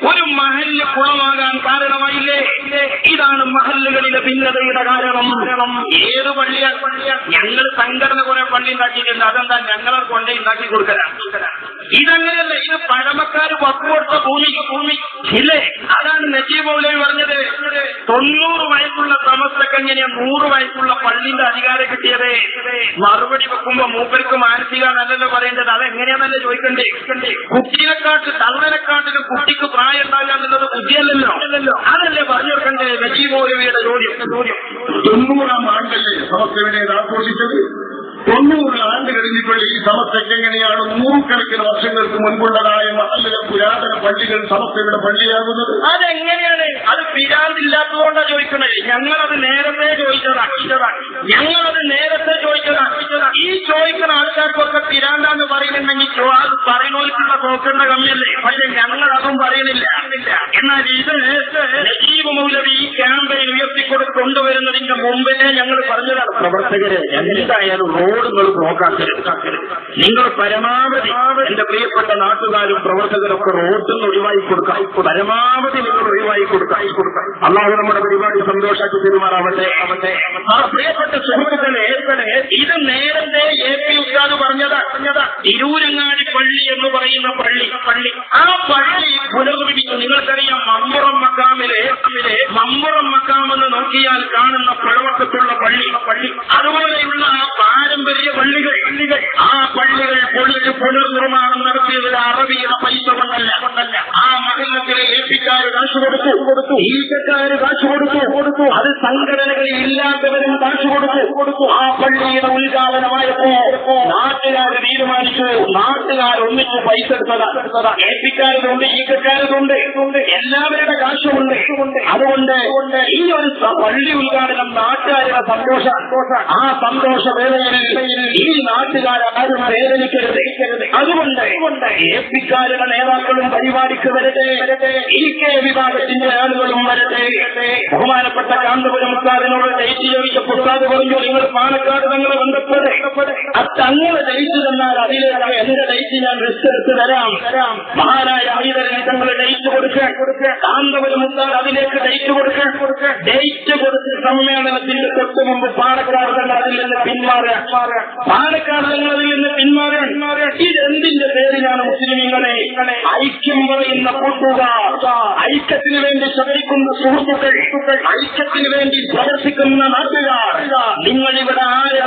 ഒരു മഹല്ല് കുളമാകാൻ കാരണമായില്ലേ? ഇതാണ് മഹല്ലുകളിലെ ഭിന്നതയുടെ കാരണം. ഏത് പള്ളിയാണ്? ഞങ്ങൾ സംഘടന കുറെ പള്ളി ഉണ്ടാക്കിയിട്ടുണ്ട്. അതെന്താ? ഞങ്ങളെ കൊണ്ടേ ഉണ്ടാക്കി കൊടുക്കലാണ്. ഇതങ്ങനെയല്ല, ഇത് പഴമക്കാര് വക്കു കൊടുത്ത ഭൂമി ഇല്ലേ? അതാണ് നജീബ് മൗലവി പറഞ്ഞത്. 90 വയസ്സുള്ള സമസ്തക്കാർ മൂപ്പർക്ക് എങ്ങനെയാ 100 വയസ്സുള്ള പള്ളിന്റെ അധികാരം കിട്ടിയത്? മറുപടി വെക്കുമ്പോ മൂപ്പർക്ക് മാനസികമാണല്ലോ പറയേണ്ടത്. അതെങ്ങനെയാണല്ലോ ചോദിക്കണ്ടേ? തള്ളനെക്കാട്ടിലും കുട്ടിക്ക് പ്രായം ഉണ്ടാകുക എന്നുള്ളത് ബുദ്ധിയല്ലല്ലോ. അതല്ലേ പറഞ്ഞു കൊടുക്കണ്ടേ നജീബ് മൗലവിയുടെ ചോദ്യം. 90 ആണ്ടല്ലേ സമസ്തയുടെ ആഘോഷിച്ചത്? 90 ആണ്ട് കഴിഞ്ഞപ്പോൾ ഈ സമസ്തയ്ക്ക് എങ്ങനെയാണ് 100 വർഷങ്ങൾക്ക് മുൻപുള്ളതായ മഹല്ലിലെ പുരാതന പള്ളികൾ സമസ്തയുടെ പള്ളിയാകുന്നത്? അതെങ്ങനെയാണ്? അത് പിരാന്തില്ലാത്തതുകൊണ്ടാണ് ചോദിക്കണത്. ഞങ്ങളത് നേരത്തെ ചോദിച്ചതാണ്. ഈ ചോദിക്കുന്ന ആൾക്കാർക്കൊക്കെ പിരാന്താന്ന് പറയുന്നുണ്ടെങ്കിൽ അത് പറയുന്നവർക്കുള്ള തോക്കേണ്ട കമ്മിയല്ലേ. പക്ഷെ ഞങ്ങളതും പറയുന്നില്ല. എന്നാൽ ഇത് നജീബ് മൗലവി ഈ ക്യാമ്പയിൻ ഉയർത്തിക്കൊണ്ടുവരുന്നതിന്റെ മുമ്പേ ഞങ്ങൾ പറഞ്ഞതാണ്, പ്രവർത്തകരെ എന്തായാലും റോഡുകൾ ബ്ലോക്കാക്കരുത്. നിങ്ങൾ പരമാവധി എന്റെ പ്രിയപ്പെട്ട നാട്ടുകാരും പ്രവർത്തകരൊക്കെ റോഡിൽ നിന്ന് ഒഴിവായി കൊടുക്കാം. പരമാവധി നിങ്ങൾ ഒഴിവായി കൊടുക്കാം. അള്ളാഹു നമ്മുടെ പരിപാടി സന്തോഷാക്കി പെരുമാറാവട്ടെ. ആ പ്രിയപ്പെട്ട സുഹൃത്തുക്കളെ, ഇത് നേരത്തെ AP ഉസ്താദ് പറഞ്ഞതാ. തിരൂരങ്ങാടി പള്ളി എന്ന് പറയുന്ന പള്ളി ആ പള്ളി പുനർനിർമ്മിച്ചു. നിങ്ങൾക്കറിയാം, മമ്പുറം മക്കാം എന്ന് നോക്കിയാൽ കാണുന്ന പുഴവക്കത്തുള്ള പള്ളി, അതുപോലെയുള്ള ആ പാരമ്പര്യ പള്ളികൾ, ആ പള്ളികൾ പൊളിച്ച് പുനർനിർമ്മാണം നടത്തിയത് അറബിയുടെ പൈസ കൊണ്ടല്ല. ആ മഹല്ലത്തിലെ ഏപ്പിക്കാര് കാശ് കൊടുത്തു, ഈക്കക്കാര് കാശ് കൊടുത്തു, അത് സംഘടനകളിൽ ഇല്ലാത്തവരും കാശ് കൊടുത്തു. ആ പള്ളിയുടെ ഉദ്ഘാടനമായപ്പോ നാട്ടുകാര് തീരുമാനിച്ചു, നാട്ടുകാരൊന്നിച്ച് പൈസ എടുത്തതാ. ഏപ്പിക്കാരതുണ്ട്, ഈക്കക്കാരതുണ്ട്, എല്ലാവരുടെ കാശുമുണ്ട്. അതുകൊണ്ട് ഈ ഒരു പള്ളി ഉദ്ഘാടനം നാട്ടുകാരുടെ സന്തോഷം. ആ സന്തോഷവേളയിൽ ഈ നാട്ടുകാരും വേദനിക്കരുത്. അതുകൊണ്ട് ഏപ്പിക്കാരുടെ നേതാക്കളും പരിപാടിക്ക് വരട്ടെ, EK വിഭാഗത്തിന്റെ ആളുകളും വരട്ടെ. ബഹുമാനപ്പെട്ട കാന്തപുരം ഉസ്താദിനോട് ഡേറ്റ് ചോദിച്ച ഉസ്താദ് പറഞ്ഞു, നിങ്ങൾ പാലക്കാട് തങ്ങളെ ബന്ധപ്പെടെ തങ്ങളെ ഡേറ്റ് തന്നാൽ അതിലേക്ക് എന്റെ ഡേറ്റ് ഞാൻ റിസ്ക് എടുത്ത് തരാം. മഹാനായ ഹൈദരലി തങ്ങളെ ഡേറ്റ് കൊടുക്കാൻ, കാന്തപുരം ഉസ്താദ് അതിലേക്ക് ഡേറ്റ് കൊടുക്കാൻ. ഡേറ്റ് കൊടുത്ത് സമ്മേളനത്തിന്റെ തൊട്ട് മുമ്പ് പാലക്കാട് തങ്ങൾ അതിൽ നിന്ന് പിന്മാറുക. ഇതെന്തിന്റെ പേരിലാണ് മുസ്ലിമീങ്ങളെ? ഐക്യം പറയുന്ന കൂട്ടുകാർ, ഐക്യത്തിന് വേണ്ടി ശ്രമിക്കുന്ന സുഹൃത്തുക്കൾ, ഐക്യത്തിന് വേണ്ടി പ്രവർത്തിക്കുന്ന നാട്ടുകാർ, നിങ്ങളിവിടെ ആരെ